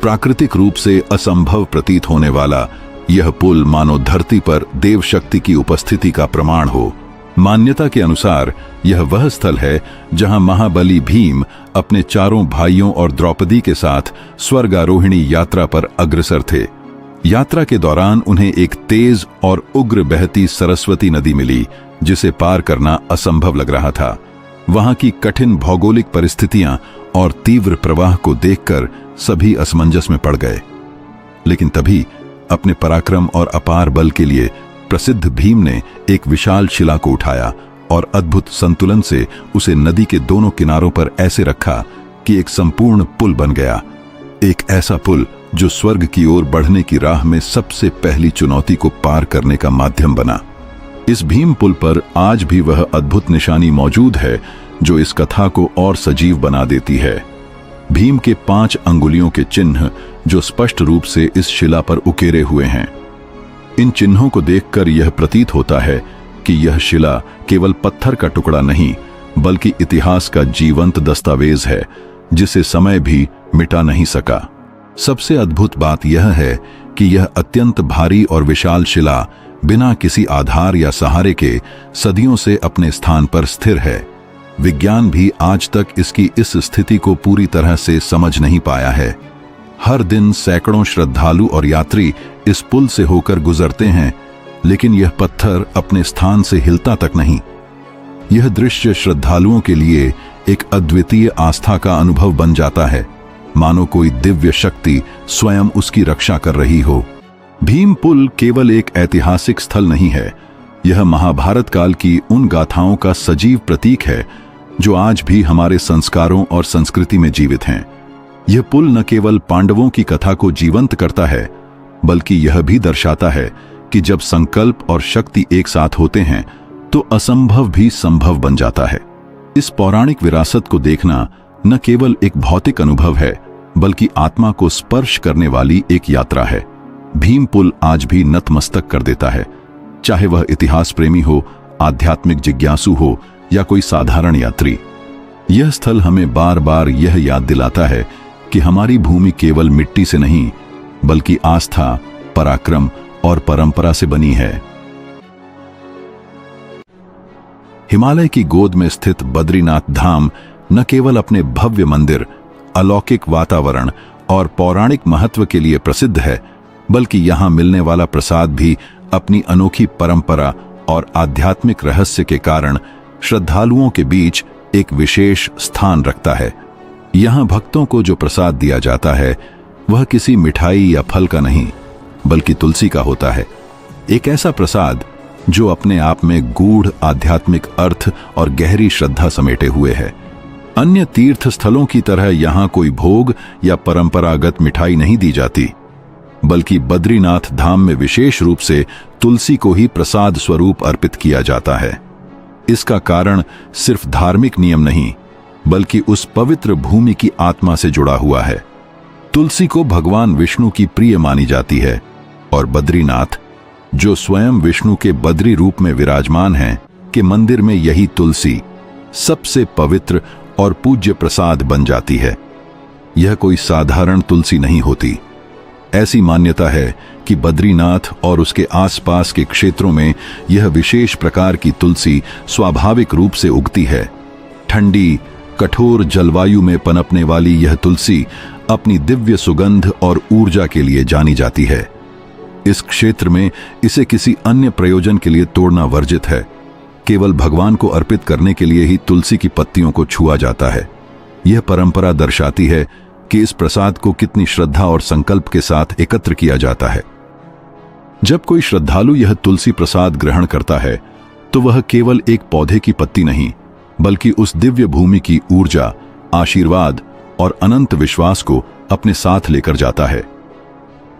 प्राकृतिक रूप से असंभव प्रतीत होने वाला यह पुल मानो धरती पर देव शक्ति की उपस्थिति का प्रमाण हो। मान्यता के अनुसार यह वह स्थल है जहां महाबली भीम अपने चारों भाइयों और द्रौपदी के साथ स्वर्गारोहिणी यात्रा पर अग्रसर थे। यात्रा के दौरान उन्हें एक तेज और उग्र बहती सरस्वती नदी मिली, जिसे पार करना असंभव लग रहा था। वहां की कठिन भौगोलिक परिस्थितियां और तीव्र प्रवाह को देखकर सभी असमंजस में पड़ गए। लेकिन तभी अपने पराक्रम और अपार बल के लिए प्रसिद्ध भीम ने एक विशाल शिला को उठाया और अद्भुत संतुलन से उसे नदी के दोनों किनारों पर ऐसे रखा कि एक संपूर्ण पुल बन गया। एक ऐसा पुल जो स्वर्ग की ओर बढ़ने की राह में सबसे पहली चुनौती को पार करने का माध्यम बना। इस भीम पुल पर आज भी वह अद्भुत निशानी मौजूद है जो इस कथा को और सजीव बना देती है। भीम के 5 अंगुलियों के चिन्ह जो स्पष्ट रूप से इस शिला पर उकेरे हुए हैं। इन चिन्हों को देखकर यह प्रतीत होता है कि यह शिला केवल पत्थर का टुकड़ा नहीं बल्कि इतिहास का जीवंत दस्तावेज है जिसे समय भी मिटा नहीं सका। सबसे अद्भुत बात यह है कि यह अत्यंत भारी और विशाल शिला बिना किसी आधार या सहारे के सदियों से अपने स्थान पर स्थिर है। विज्ञान भी आज तक इसकी इस स्थिति को पूरी तरह से समझ नहीं पाया है। हर दिन सैकड़ों श्रद्धालु और यात्री इस पुल से होकर गुजरते हैं, लेकिन यह पत्थर अपने स्थान से हिलता तक नहीं। यह दृश्य श्रद्धालुओं के लिए एक अद्वितीय आस्था का अनुभव बन जाता है, मानो कोई दिव्य शक्ति स्वयं उसकी रक्षा कर रही हो। भीम पुल केवल एक ऐतिहासिक स्थल नहीं है, यह महाभारत काल की उन गाथाओं का सजीव प्रतीक है जो आज भी हमारे संस्कारों और संस्कृति में जीवित हैं। यह पुल न केवल पांडवों की कथा को जीवंत करता है, बल्कि यह भी दर्शाता है कि जब संकल्प और शक्ति एक साथ होते हैं तो असंभव भी संभव बन जाता है। इस पौराणिक विरासत को देखना न केवल एक भौतिक अनुभव है बल्कि आत्मा को स्पर्श करने वाली एक यात्रा है। भीम पुल आज भी नतमस्तक कर देता है, चाहे वह इतिहास प्रेमी हो, आध्यात्मिक जिज्ञासु हो या कोई साधारण यात्री। यह स्थल हमें बार बार यह याद दिलाता है कि हमारी भूमि केवल मिट्टी से नहीं बल्कि आस्था, पराक्रम और परंपरा से बनी है। हिमालय की गोद में स्थित बद्रीनाथ धाम न केवल अपने भव्य मंदिर, अलौकिक वातावरण और पौराणिक महत्व के लिए प्रसिद्ध है, बल्कि यहां मिलने वाला प्रसाद भी अपनी अनोखी परंपरा और आध्यात्मिक रहस्य के कारण श्रद्धालुओं के बीच एक विशेष स्थान रखता है। यहां भक्तों को जो प्रसाद दिया जाता है वह किसी मिठाई या फल का नहीं बल्कि तुलसी का होता है। एक ऐसा प्रसाद जो अपने आप में गूढ़ आध्यात्मिक अर्थ और गहरी श्रद्धा समेटे हुए है। अन्य तीर्थ स्थलों की तरह यहां कोई भोग या परंपरागत मिठाई नहीं दी जाती, बल्कि बद्रीनाथ धाम में विशेष रूप से तुलसी को ही प्रसाद स्वरूप अर्पित किया जाता है। इसका कारण सिर्फ धार्मिक नियम नहीं बल्कि उस पवित्र भूमि की आत्मा से जुड़ा हुआ है। तुलसी को भगवान विष्णु की प्रिय मानी जाती है और बद्रीनाथ, जो स्वयं विष्णु के बद्री रूप में विराजमान हैं, के मंदिर में यही तुलसी सबसे पवित्र और पूज्य प्रसाद बन जाती है। यह कोई साधारण तुलसी नहीं होती। ऐसी मान्यता है कि बद्रीनाथ और उसके आसपास के क्षेत्रों में यह विशेष प्रकार की तुलसी स्वाभाविक रूप से उगती है। ठंडी कठोर जलवायु में पनपने वाली यह तुलसी अपनी दिव्य सुगंध और ऊर्जा के लिए जानी जाती है। इस क्षेत्र में इसे किसी अन्य प्रयोजन के लिए तोड़ना वर्जित है। केवल भगवान को अर्पित करने के लिए ही तुलसी की पत्तियों को छुआ जाता है। यह परंपरा दर्शाती है कि इस प्रसाद को कितनी श्रद्धा और संकल्प के साथ एकत्र किया जाता है। जब कोई श्रद्धालु यह तुलसी प्रसाद ग्रहण करता है तो वह केवल एक पौधे की पत्ती नहीं, बल्कि उस दिव्य भूमि की ऊर्जा, आशीर्वाद और अनंत विश्वास को अपने साथ लेकर जाता है।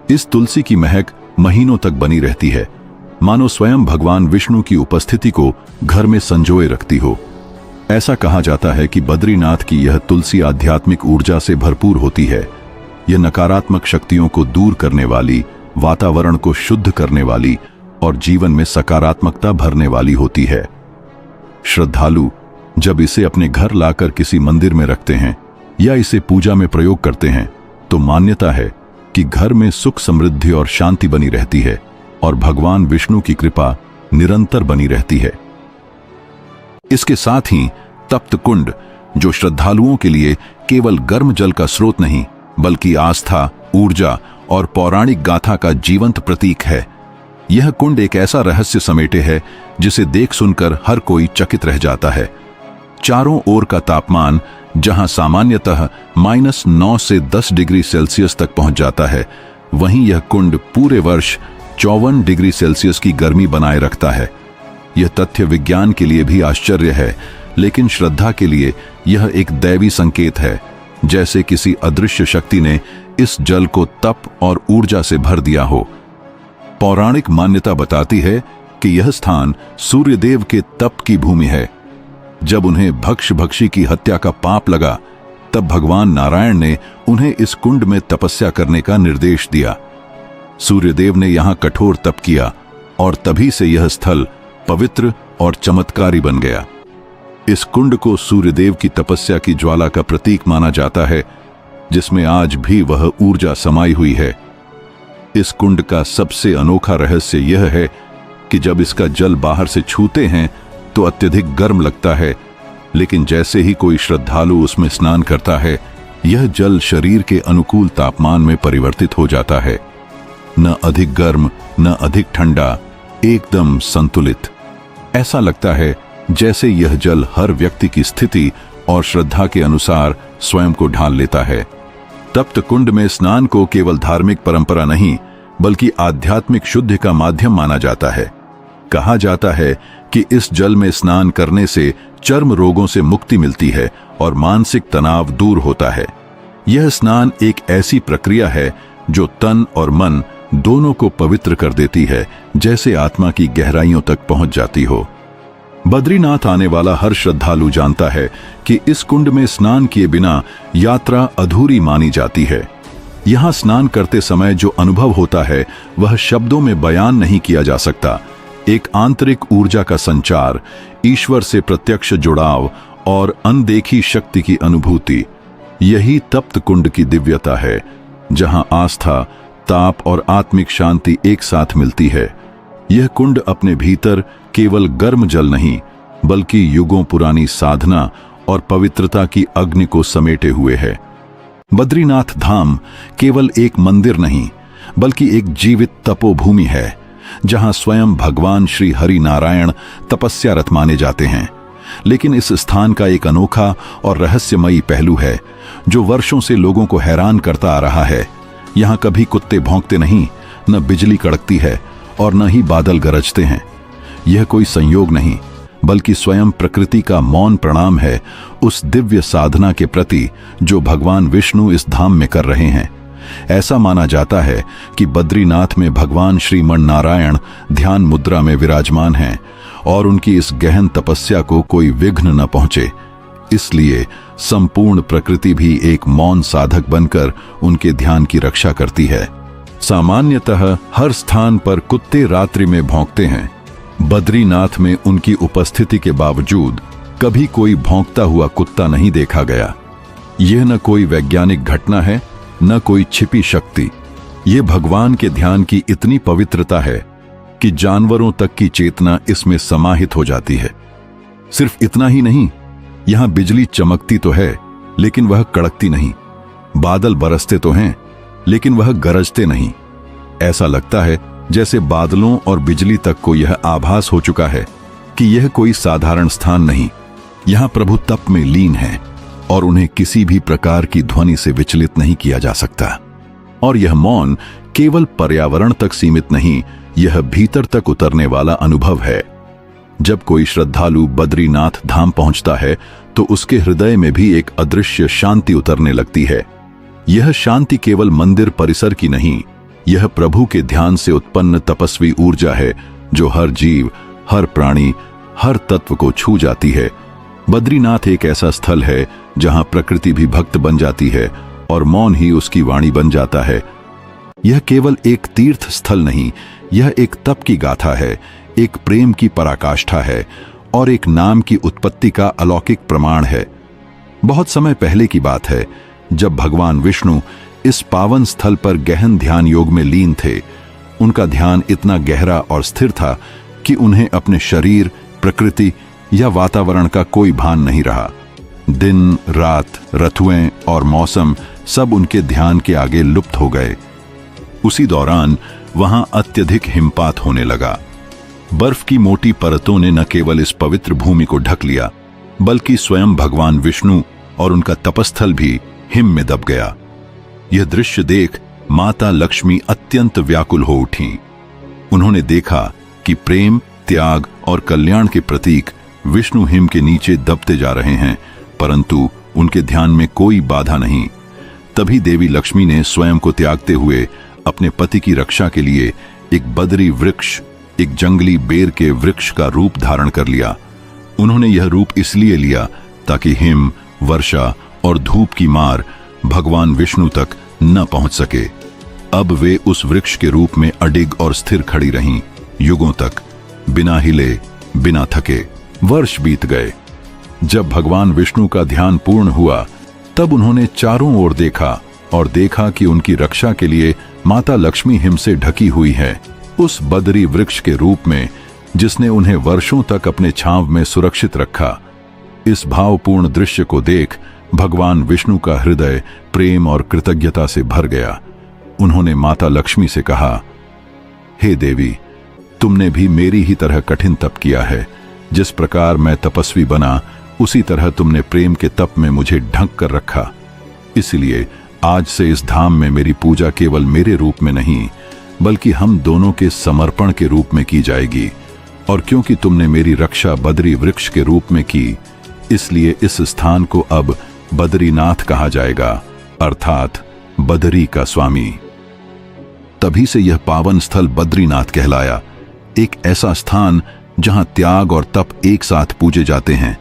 इस तुलसी की महक महीनों तक बनी रहती है, मानो स्वयं भगवान विष्णु की उपस्थिति को घर में संजोए रखती हो। ऐसा कहा जाता है कि बद्रीनाथ की यह तुलसी आध्यात्मिक ऊर्जा से भरपूर होती है। यह नकारात्मक शक्तियों को दूर करने वाली, वातावरण को शुद्ध करने वाली और जीवन में सकारात्मकता भरने वाली होती है। श्रद्धालु जब इसे अपने घर लाकर किसी मंदिर में रखते हैं या इसे पूजा में प्रयोग करते हैं तो मान्यता है कि घर में सुख, समृद्धि और शांति बनी रहती है और भगवान विष्णु की कृपा निरंतर बनी रहती है। इसके साथ ही तप्त कुंड, जो श्रद्धालुओं के लिए केवल गर्म जल का स्रोत नहीं, बल्कि आस्था, ऊर्जा और पौराणिक गाथा का जीवंत प्रतीक है। यह कुंड एक ऐसा रहस्य समेटे है जिसे देख सुनकर हर कोई चकित रह जाता है। चारों ओर का तापमान जहां सामान्यतः -9 से 10 डिग्री सेल्सियस तक पहुंच जाता है, वहीं यह कुंड पूरे वर्ष 54 डिग्री सेल्सियस की गर्मी बनाए रखता है। यह तथ्य विज्ञान के लिए भी आश्चर्य है, लेकिन श्रद्धा के लिए यह एक दैवी संकेत है, जैसे किसी अदृश्य शक्ति ने इस जल को तप और ऊर्जा से भर दिया हो। पौराणिक मान्यता बताती है कि यह स्थान सूर्यदेव के तप की भूमि है। जब उन्हें भक्षी की हत्या का पाप लगा, तब भगवान नारायण ने उन्हें इस कुंड में तपस्या करने का निर्देश दिया। सूर्यदेव ने यहां कठोर तप किया और तभी से यह स्थल पवित्र और चमत्कारी बन गया। इस कुंड को सूर्यदेव की तपस्या की ज्वाला का प्रतीक माना जाता है, जिसमें आज भी वह ऊर्जा समाई हुई है। इस कुंड का सबसे अनोखा रहस्य यह है कि जब इसका जल बाहर से छूते हैं तो अत्यधिक गर्म लगता है, लेकिन जैसे ही कोई श्रद्धालु उसमें स्नान करता है, यह जल शरीर के अनुकूल तापमान में परिवर्तित हो जाता है। न अधिक गर्म, न अधिक ठंडा, एकदम संतुलित। ऐसा लगता है जैसे यह जल हर व्यक्ति की स्थिति और श्रद्धा के अनुसार स्वयं को ढाल लेता है। तप्त कुंड में स्नान को केवल धार्मिक परंपरा नहीं, बल्कि आध्यात्मिक शुद्धि का माध्यम माना जाता है। कहा जाता है कि इस जल में स्नान करने से चर्म रोगों से मुक्ति मिलती है और मानसिक तनाव दूर होता है। यह स्नान एक ऐसी प्रक्रिया है जो तन और मन दोनों को पवित्र कर देती है, जैसे आत्मा की गहराइयों तक पहुंच जाती हो। बद्रीनाथ आने वाला हर श्रद्धालु जानता है कि इस कुंड में स्नान किए बिना यात्रा अधूरी मानी जाती है। यहां स्नान करते समय जो अनुभव होता है वह शब्दों में बयान नहीं किया जा सकता। एक आंतरिक ऊर्जा का संचार, ईश्वर से प्रत्यक्ष जुड़ाव और अनदेखी शक्ति की अनुभूति, यही तप्त कुंड की दिव्यता है, जहां आस्था, ताप और आत्मिक शांति एक साथ मिलती है। यह कुंड अपने भीतर केवल गर्म जल नहीं, बल्कि युगों पुरानी साधना और पवित्रता की अग्नि को समेटे हुए है। बद्रीनाथ धाम केवल एक मंदिर नहीं, बल्कि एक जीवित तपोभूमि है, जहां स्वयं भगवान श्री हरि नारायण तपस्यारत माने जाते हैं। लेकिन इस स्थान का एक अनोखा और रहस्यमयी पहलू है, जो वर्षों से लोगों को हैरान करता आ रहा है। यहाँ कभी कुत्ते भौंकते नहीं, न बिजली कड़कती है और न ही बादल गरजते हैं। यह कोई संयोग नहीं, बल्कि स्वयं प्रकृति का मौन प्रणाम है उस दिव्य साधना के प्रति जो भगवान विष्णु इस धाम में कर रहे हैं। ऐसा माना जाता है कि बद्रीनाथ में भगवान श्रीमन नारायण ध्यान मुद्रा में विराजमान हैं और उनकी इस गहन तपस्या को कोई विघ्न न पहुंचे। इसलिए संपूर्ण प्रकृति भी एक मौन साधक बनकर उनके ध्यान की रक्षा करती है। सामान्यतः हर स्थान पर कुत्ते रात्रि में भौंकते हैं। बद्रीनाथ में उनकी उपस्थिति के बावजूद कभी कोई भौंकता हुआ कुत्ता नहीं देखा गया। यह न कोई वैज्ञानिक घटना है, न कोई छिपी शक्ति। यह भगवान के ध्यान की इतनी पवित्रता है कि जानवरों तक की चेतना इसमें समाहित हो जाती है। सिर्फ इतना ही नहीं, यहां बिजली चमकती तो है लेकिन वह कड़कती नहीं, बादल बरसते तो हैं लेकिन वह गरजते नहीं। ऐसा लगता है जैसे बादलों और बिजली तक को यह आभास हो चुका है कि यह कोई साधारण स्थान नहीं, यहां प्रभु तप में लीन है और उन्हें किसी भी प्रकार की ध्वनि से विचलित नहीं किया जा सकता। और यह मौन केवल पर्यावरण तक सीमित नहीं, यह भीतर तक उतरने वाला अनुभव है। जब कोई श्रद्धालु बद्रीनाथ धाम पहुंचता है तो उसके हृदय में भी एक अदृश्य शांति उतरने लगती है। यह शांति केवल मंदिर परिसर की नहीं, यह प्रभु के ध्यान से उत्पन्न तपस्वी ऊर्जा है जो हर जीव, हर प्राणी, हर तत्व को छू जाती है। बद्रीनाथ एक ऐसा स्थल है जहां प्रकृति भी भक्त बन जाती है और मौन ही उसकी वाणी बन जाता है। यह केवल एक तीर्थ स्थल नहीं, यह एक तप की गाथा है, एक प्रेम की पराकाष्ठा है और एक नाम की उत्पत्ति का अलौकिक प्रमाण है। बहुत समय पहले की बात है, जब भगवान विष्णु इस पावन स्थल पर गहन ध्यान योग में लीन थे। उनका ध्यान इतना गहरा और स्थिर था कि उन्हें अपने शरीर, प्रकृति या वातावरण का कोई भान नहीं रहा। दिन, रात, ऋतुएं और मौसम सब उनके ध्यान के आगे लुप्त हो गए। उसी दौरान वहां अत्यधिक हिमपात होने लगा। बर्फ की मोटी परतों ने न केवल इस पवित्र भूमि को ढक लिया, बल्कि स्वयं भगवान विष्णु और उनका तपस्थल भी हिम में दब गया। यह दृश्य देख माता लक्ष्मी अत्यंत व्याकुल हो उठीं। उन्होंने देखा कि प्रेम, त्याग और कल्याण के प्रतीक विष्णु हिम के नीचे दबते जा रहे हैं, परंतु उनके ध्यान में कोई बाधा नहीं। तभी देवी लक्ष्मी ने स्वयं को त्यागते हुए अपने पति की रक्षा के लिए एक बदरी वृक्ष, एक जंगली बेर के वृक्ष का रूप धारण कर लिया। उन्होंने यह रूप इसलिए लिया ताकि हिम, वर्षा और धूप की मार भगवान विष्णु तक न पहुंच सके। अब वे उस वृक्ष के रूप में अडिग और स्थिर खड़ी रहीं, युगों तक, बिना हिले, बिना थके। वर्ष बीत गए। जब भगवान विष्णु का ध्यान पूर्ण हुआ, तब उन्होंने चारों ओर देखा और देखा कि उनकी रक्षा के लिए माता लक्ष्मी हिम से ढकी हुई है, उस बदरी वृक्ष के रूप में जिसने उन्हें वर्षों तक अपने छांव में सुरक्षित रखा। इस भावपूर्ण दृश्य को देख भगवान विष्णु का हृदय प्रेम और कृतज्ञता से भर गया। उन्होंने माता लक्ष्मी से कहा, हे देवी, तुमने भी मेरी ही तरह कठिन तप किया है। जिस प्रकार मैं तपस्वी बना, उसी तरह तुमने प्रेम के तप में मुझे ढक कर रखा। इसलिए आज से इस धाम में मेरी पूजा केवल मेरे रूप में नहीं, बल्कि हम दोनों के समर्पण के रूप में की जाएगी। और क्योंकि तुमने मेरी रक्षा बदरी वृक्ष के रूप में की, इसलिए इस स्थान को अब बद्रीनाथ कहा जाएगा, अर्थात बदरी का स्वामी। तभी से यह पावन स्थल बद्रीनाथ कहलाया, एक ऐसा स्थान जहां त्याग और तप एक साथ पूजे जाते हैं।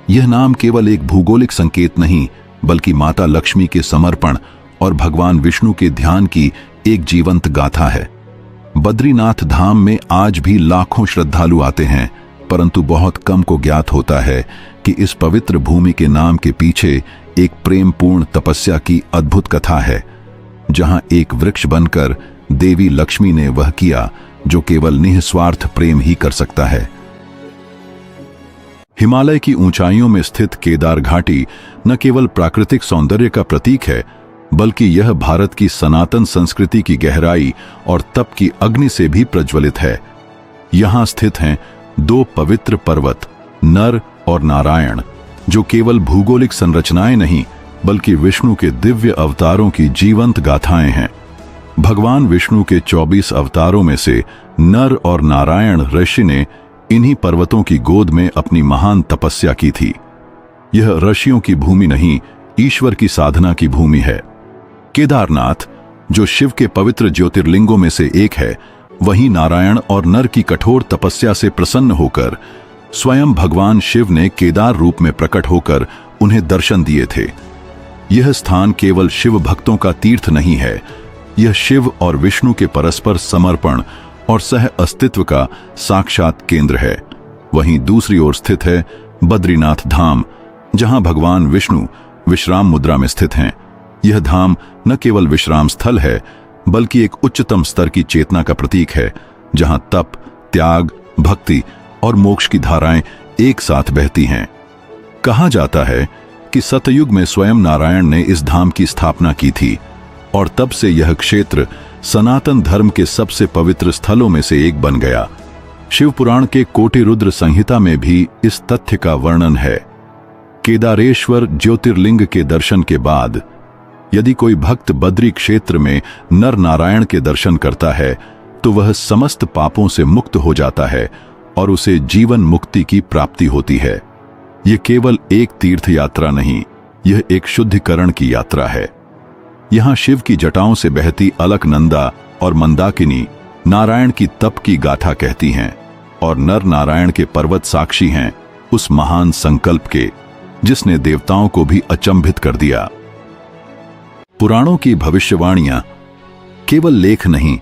यह नाम केवल एक भौगोलिक संकेत नहीं, बल्कि माता लक्ष्मी के समर्पण और भगवान विष्णु के ध्यान की एक जीवंत गाथा है। बद्रीनाथ धाम में आज भी लाखों श्रद्धालु आते हैं, परंतु बहुत कम को ज्ञात होता है कि इस पवित्र भूमि के नाम के पीछे एक प्रेमपूर्ण तपस्या की अद्भुत कथा है, जहां एक वृक्ष बनकर देवी लक्ष्मी ने वह किया जो केवल निस्वार्थ प्रेम ही कर सकता है। हिमालय की ऊंचाइयों में स्थित केदार घाटी न केवल प्राकृतिक सौंदर्य का प्रतीक है, बल्कि यह भारत की सनातन संस्कृति की गहराई और तप की अग्नि से भी प्रज्वलित है। यहां स्थित हैं दो पवित्र पर्वत, नर और नारायण, जो केवल भौगोलिक संरचनाएं नहीं, बल्कि विष्णु के दिव्य अवतारों की जीवंत गाथाएं हैं। भगवान विष्णु के 24 अवतारों में से नर और नारायण ऋषि ने इन्हीं पर्वतों की गोद में अपनी महान तपस्या की थी। यह ऋषियों की भूमि नहीं, ईश्वर की साधना की भूमि है। केदारनाथ, जो शिव के पवित्र ज्योतिर्लिंगों में से एक है, वहीं नारायण और नर की कठोर तपस्या से प्रसन्न होकर स्वयं भगवान शिव ने केदार रूप में प्रकट होकर उन्हें दर्शन दिए थे। यह स्थान केवल शिव भक्तों का तीर्थ नहीं है, यह शिव और विष्णु के परस्पर समर्पण और सह अस्तित्व का साक्षात केंद्र है। वहीं दूसरी ओर स्थित है बद्रीनाथ धाम, जहां भगवान विष्णु विश्राम मुद्रा में स्थित हैं। यह धाम न केवल विश्राम स्थल है, बल्कि एक उच्चतम स्तर की चेतना का प्रतीक है, जहां तप, त्याग, भक्ति और मोक्ष की धाराएं एक साथ बहती हैं। कहा जाता है कि सतयुग में स्वयं नारायण ने इस धाम की स्थापना की थी और तब से यह क्षेत्र सनातन धर्म के सबसे पवित्र स्थलों में से एक बन गया। शिव पुराण के कोटि रुद्र संहिता में भी इस तथ्य का वर्णन है। केदारेश्वर ज्योतिर्लिंग के दर्शन के बाद यदि कोई भक्त बद्री क्षेत्र में नर नारायण के दर्शन करता है तो वह समस्त पापों से मुक्त हो जाता है और उसे जीवन मुक्ति की प्राप्ति होती है। यह केवल एक तीर्थ यात्रा नहीं, यह एक शुद्धिकरण की यात्रा है। यहां शिव की जटाओं से बहती अलकनंदा और मंदाकिनी नारायण की तप की गाथा कहती हैं और नर नारायण के पर्वत साक्षी हैं उस महान संकल्प के जिसने देवताओं को भी अचंभित कर दिया। पुराणों की भविष्यवाणियां केवल लेख नहीं,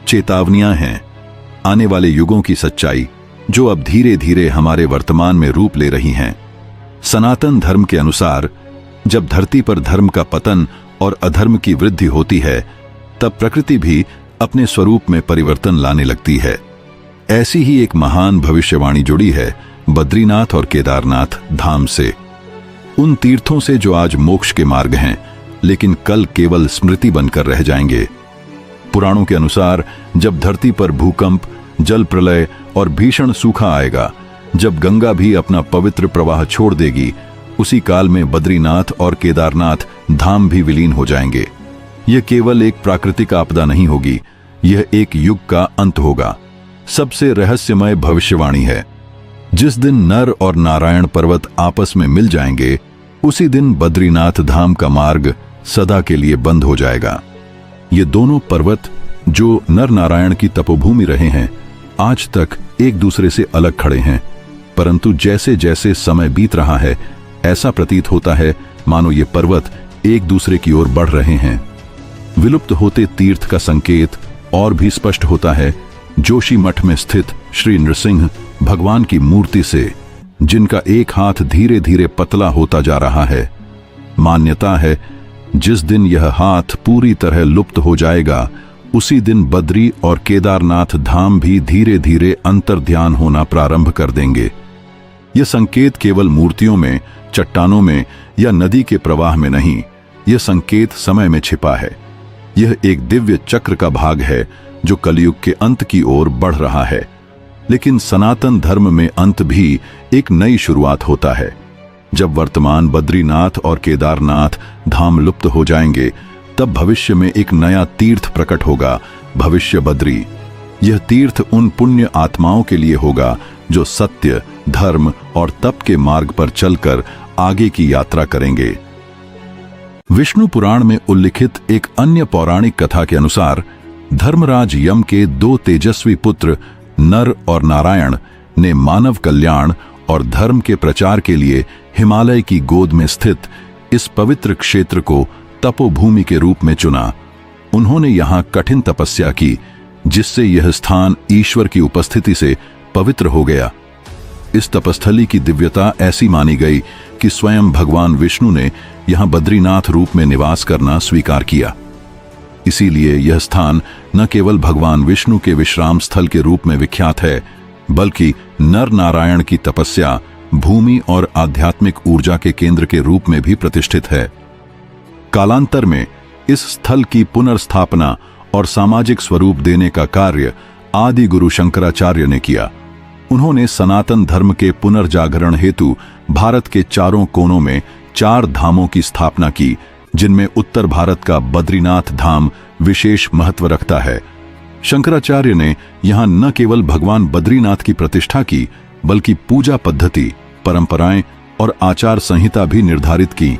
चेतावनियां हैं, आने वाले युगों की सच्चाई जो अब धीरे धीरे हमारे वर्तमान में रूप ले रही हैं। सनातन धर्म के अनुसार जब धरती पर धर्म का पतन और अधर्म की वृद्धि होती है, तब प्रकृति भी अपने स्वरूप में परिवर्तन लाने लगती है। ऐसी ही एक महान भविष्यवाणी जुड़ी है बद्रीनाथ और केदारनाथ धाम से, उन तीर्थों से जो आज मोक्ष के मार्ग हैं, लेकिन कल केवल स्मृति बनकर रह जाएंगे। पुराणों के अनुसार जब धरती पर भूकंप, जल प्रलय और भीषण सूखा आएगा, जब गंगा भी अपना पवित्र प्रवाह छोड़ देगी, उसी काल में बद्रीनाथ और केदारनाथ धाम भी विलीन हो जाएंगे। यह केवल एक प्राकृतिक आपदा नहीं होगी, यह एक युग का अंत होगा। सबसे रहस्यमय भविष्यवाणी है। जिस दिन नर और नारायण पर्वत आपस में मिल जाएंगे, उसी दिन बद्रीनाथ धाम का मार्ग सदा के लिए बंद हो जाएगा। ये दोनों पर्वत जो नर नारायण की तपोभूमि रहे हैं, आज तक एक दूसरे से अलग खड़े हैं, परंतु जैसे जैसे समय बीत रहा है, ऐसा प्रतीत होता है मानो ये पर्वत एक दूसरे की ओर बढ़ रहे हैं। विलुप्त होते तीर्थ का संकेत और भी स्पष्ट होता है जोशी मठ में स्थित श्री नृसिंह भगवान की मूर्ति से, जिनका एक हाथ धीरे धीरे पतला होता जा रहा है। मान्यता है जिस दिन यह हाथ पूरी तरह लुप्त हो जाएगा, उसी दिन बद्री और केदारनाथ धाम भी धीरे धीरे अंतर्ध्यान होना प्रारंभ कर देंगे। यह संकेत केवल मूर्तियों में, चट्टानों में या नदी के प्रवाह में नहीं, यह संकेत समय में छिपा है। यह एक दिव्य चक्र का भाग है जो कलयुग के अंत की ओर बढ़ रहा है। लेकिन सनातन धर्म में अंत भी एक नई शुरुआत होता है। जब वर्तमान बद्रीनाथ और केदारनाथ धाम लुप्त हो जाएंगे, तब भविष्य में एक नया तीर्थ प्रकट होगा, भविष्य बद्री। यह तीर्थ उन पुण्य आत्माओं के लिए होगा जो सत्य, धर्म और तप के मार्ग पर चलकर आगे की यात्रा करेंगे। विष्णु पुराण में उल्लिखित एक अन्य पौराणिक कथा के अनुसार धर्मराज यम के 2 तेजस्वी पुत्र नर और नारायण ने मानव कल्याण और धर्म के प्रचार के लिए हिमालय की गोद में स्थित इस पवित्र क्षेत्र को तपोभूमि के रूप में चुना। उन्होंने यहाँ कठिन तपस्या की, जिससे यह स्थान ईश्वर की उपस्थिति से पवित्र हो गया। इस तपस्थली की दिव्यता ऐसी मानी गई कि स्वयं भगवान विष्णु ने यहाँ बद्रीनाथ रूप में निवास करना स्वीकार किया। इसीलिए यह स्थान न केवल भगवान विष्णु के विश्राम स्थल के रूप में विख्यात है, बल्कि नर नारायण की तपस्या, भूमि और आध्यात्मिक ऊर्जा के केंद्र के रूप में भी प्रतिष्ठित है। कालांतर में इस स्थल की पुनर्स्थापना और सामाजिक स्वरूप देने का कार्य आदि गुरु शंकराचार्य ने किया। उन्होंने सनातन धर्म के पुनर्जागरण हेतु भारत के चारों कोनों में 4 धामों की स्थापना की, जिनमें उत्तर भारत का बद्रीनाथ धाम विशेष महत्व रखता है। शंकराचार्य ने यहाँ न केवल भगवान बद्रीनाथ की प्रतिष्ठा की, बल्कि पूजा पद्धति, परंपराएं और आचार संहिता भी निर्धारित की।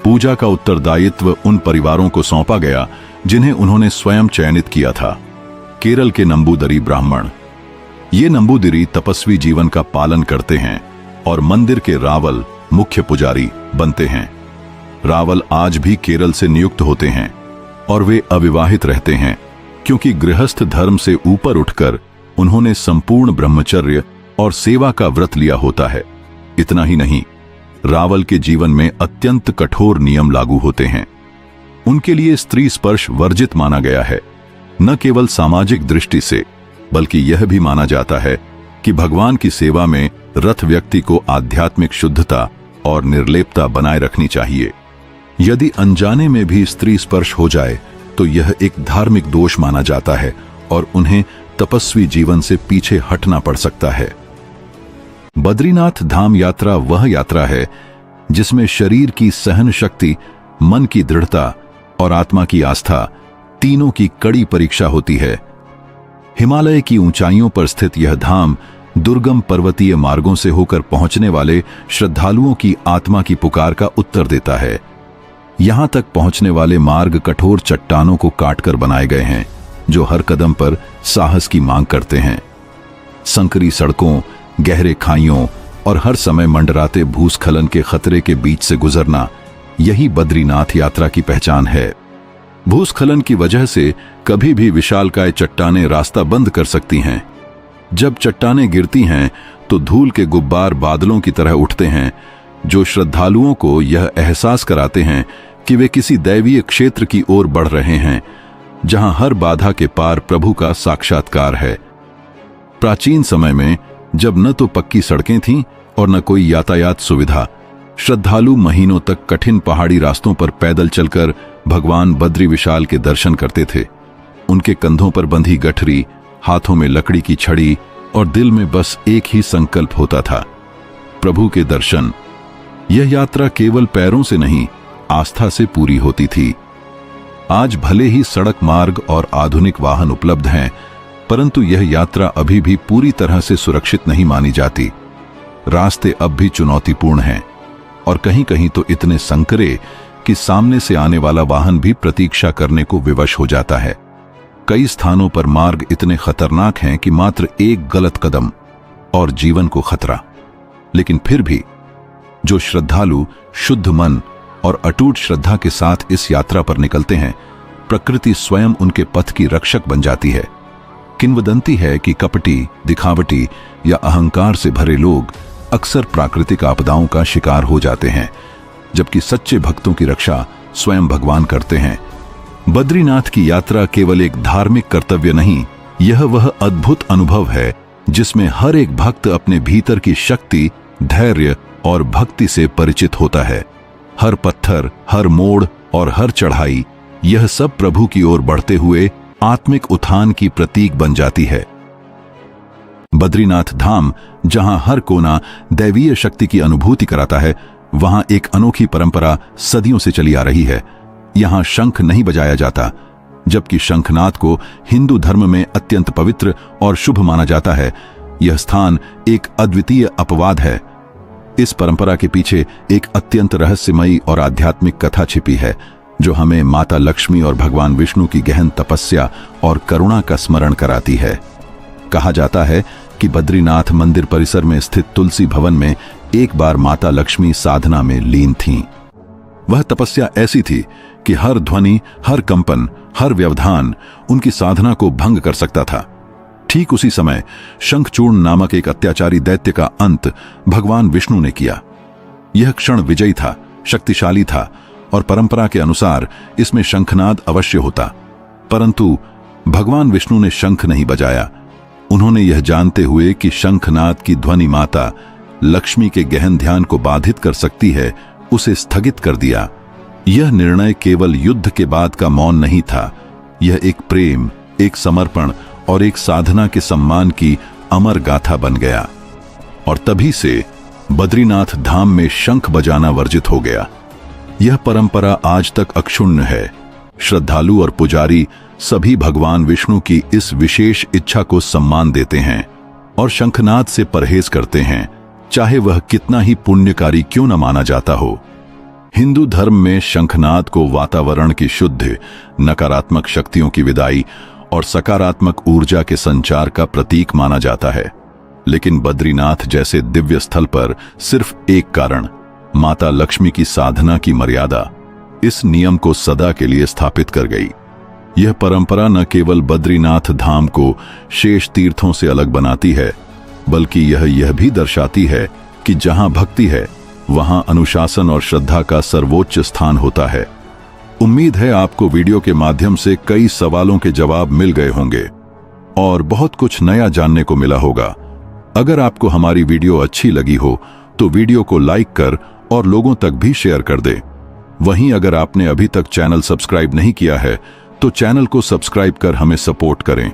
पूजा का उत्तरदायित्व उन परिवारों को सौंपा गया जिन्हें उन्होंने स्वयं चयनित किया था। केरल के नंबूदरी ब्राह्मण, ये नंबूदिरी तपस्वी जीवन का पालन करते हैं और मंदिर के रावल मुख्य पुजारी बनते हैं। रावल आज भी केरल से नियुक्त होते हैं और वे अविवाहित रहते हैं, क्योंकि गृहस्थ धर्म से ऊपर उठकर उन्होंने संपूर्ण ब्रह्मचर्य और सेवा का व्रत लिया होता है। इतना ही नहीं, रावल के जीवन में अत्यंत कठोर नियम लागू होते हैं। उनके लिए स्त्री स्पर्श वर्जित माना गया है, न केवल सामाजिक दृष्टि से, बल्कि यह भी माना जाता है कि भगवान की सेवा में रत व्यक्ति को आध्यात्मिक शुद्धता और निर्लेपता बनाए रखनी चाहिए। यदि अनजाने में भी स्त्री स्पर्श हो जाए तो यह एक धार्मिक दोष माना जाता है और उन्हें तपस्वी जीवन से पीछे हटना पड़ सकता है। बद्रीनाथ धाम यात्रा वह यात्रा है जिसमें शरीर की सहन शक्ति, मन की दृढ़ता और आत्मा की आस्था तीनों की कड़ी परीक्षा होती है। हिमालय की ऊंचाइयों पर स्थित यह धाम दुर्गम पर्वतीय मार्गों से होकर पहुंचने वाले श्रद्धालुओं की आत्मा की पुकार का उत्तर देता है। यहां तक पहुंचने वाले मार्ग कठोर चट्टानों को काटकर बनाए गए हैं, जो हर कदम पर साहस की मांग करते हैं। संकरी सड़कों, गहरे खाइयों और हर समय मंडराते भूस्खलन के खतरे के बीच से गुजरना, यही बद्रीनाथ यात्रा की पहचान है। भूस्खलन की वजह से कभी भी विशालकाय चट्टानें रास्ता बंद कर सकती हैं। जब चट्टानें गिरती हैं तो धूल के गुब्बार बादलों की तरह उठते हैं, जो श्रद्धालुओं को यह एहसास कराते हैं कि वे किसी दैवीय क्षेत्र की ओर बढ़ रहे हैं, जहां हर बाधा के पार प्रभु का साक्षात्कार है। प्राचीन समय में जब न तो पक्की सड़कें थीं और न कोई यातायात सुविधा, श्रद्धालु महीनों तक कठिन पहाड़ी रास्तों पर पैदल चलकर भगवान बद्री विशाल के दर्शन करते थे। उनके कंधों पर बंधी गठरी, हाथों में लकड़ी की छड़ी और दिल में बस एक ही संकल्प होता था, प्रभु के दर्शन। यह यात्रा केवल पैरों से नहीं, आस्था से पूरी होती थी। आज भले ही सड़क मार्ग और आधुनिक वाहन उपलब्ध हैं, परंतु यह यात्रा अभी भी पूरी तरह से सुरक्षित नहीं मानी जाती। रास्ते अब भी चुनौतीपूर्ण हैं और कहीं कहीं तो इतने संकरे कि सामने से आने वाला वाहन भी प्रतीक्षा करने को विवश हो जाता है। कई स्थानों पर मार्ग इतने खतरनाक हैं कि मात्र एक गलत कदम और जीवन को खतरा। लेकिन फिर भी जो श्रद्धालु शुद्ध मन और अटूट श्रद्धा के साथ इस यात्रा पर निकलते हैं, प्रकृति स्वयं उनके पथ की रक्षक बन जाती है। किंवदंती है कि कपटी, दिखावटी या अहंकार से भरे लोग अक्सर प्राकृतिक आपदाओं का शिकार हो जाते हैं, जबकि सच्चे भक्तों की रक्षा स्वयं भगवान करते हैं। बद्रीनाथ की यात्रा केवल एक धार्मिक कर्तव्य नहीं, यह वह अद्भुत अनुभव है जिसमें हर एक भक्त अपने भीतर की शक्ति, धैर्य और भक्ति से परिचित होता है। हर पत्थर, हर मोड़ और हर चढ़ाई, यह सब प्रभु की ओर बढ़ते हुए आत्मिक उत्थान की प्रतीक बन जाती है। बद्रीनाथ धाम जहां हर कोना दैवीय शक्ति की अनुभूति कराता है, वहां एक अनोखी परंपरा सदियों से चली आ रही है। यहां शंख नहीं बजाया जाता, जबकि शंखनाद को हिंदू धर्म में अत्यंत पवित्र और शुभ माना जाता है। यह स्थान एक अद्वितीय अपवाद है। इस परंपरा के पीछे एक अत्यंत रहस्यमयी और आध्यात्मिक कथा छिपी है, जो हमें माता लक्ष्मी और भगवान विष्णु की गहन तपस्या और करुणा का स्मरण कराती है। कहा जाता है कि बद्रीनाथ मंदिर परिसर में स्थित तुलसी भवन में एक बार माता लक्ष्मी साधना में लीन थीं। वह तपस्या ऐसी थी कि हर ध्वनि, हर कंपन, हर व्यवधान उनकी साधना को भंग कर सकता था। ठीक उसी समय शंखचूर्ण नामक एक अत्याचारी दैत्य का अंत भगवान विष्णु ने किया। यह क्षण विजयी था, शक्तिशाली था और परंपरा के अनुसार इसमें शंखनाद अवश्य होता, परंतु भगवान विष्णु ने शंख नहीं बजाया। उन्होंने यह जानते हुए कि शंखनाद की ध्वनि माता लक्ष्मी के गहन ध्यान को बाधित कर सकती है, उसे स्थगित कर दिया। यह निर्णय केवल युद्ध के बाद का मौन नहीं था, यह एक प्रेम, एक समर्पण और एक साधना के सम्मान की अमर गाथा बन गया। और तभी से बद्रीनाथ धाम में शंख बजाना वर्जित हो गया। यह परंपरा आज तक अक्षुण्ण है। श्रद्धालु और पुजारी सभी भगवान विष्णु की इस विशेष इच्छा को सम्मान देते हैं और शंखनाद से परहेज करते हैं, चाहे वह कितना ही पुण्यकारी क्यों न माना जाता हो। हिंदू धर्म में शंखनाद को वातावरण की शुद्ध, नकारात्मक शक्तियों की विदाई और सकारात्मक ऊर्जा के संचार का प्रतीक माना जाता है। लेकिन बद्रीनाथ जैसे दिव्य स्थल पर सिर्फ एक कारण, माता लक्ष्मी की साधना की मर्यादा, इस नियम को सदा के लिए स्थापित कर गई। यह परंपरा न केवल बद्रीनाथ धाम को शेष तीर्थों से अलग बनाती है, बल्कि यह भी दर्शाती है कि जहां भक्ति है वहां अनुशासन और श्रद्धा का सर्वोच्च स्थान होता है। उम्मीद है आपको वीडियो के माध्यम से कई सवालों के जवाब मिल गए होंगे और बहुत कुछ नया जानने को मिला होगा। अगर आपको हमारी वीडियो अच्छी लगी हो तो वीडियो को लाइक कर और लोगों तक भी शेयर कर दे। वहीं अगर आपने अभी तक चैनल सब्सक्राइब नहीं किया है तो चैनल को सब्सक्राइब कर हमें सपोर्ट करें।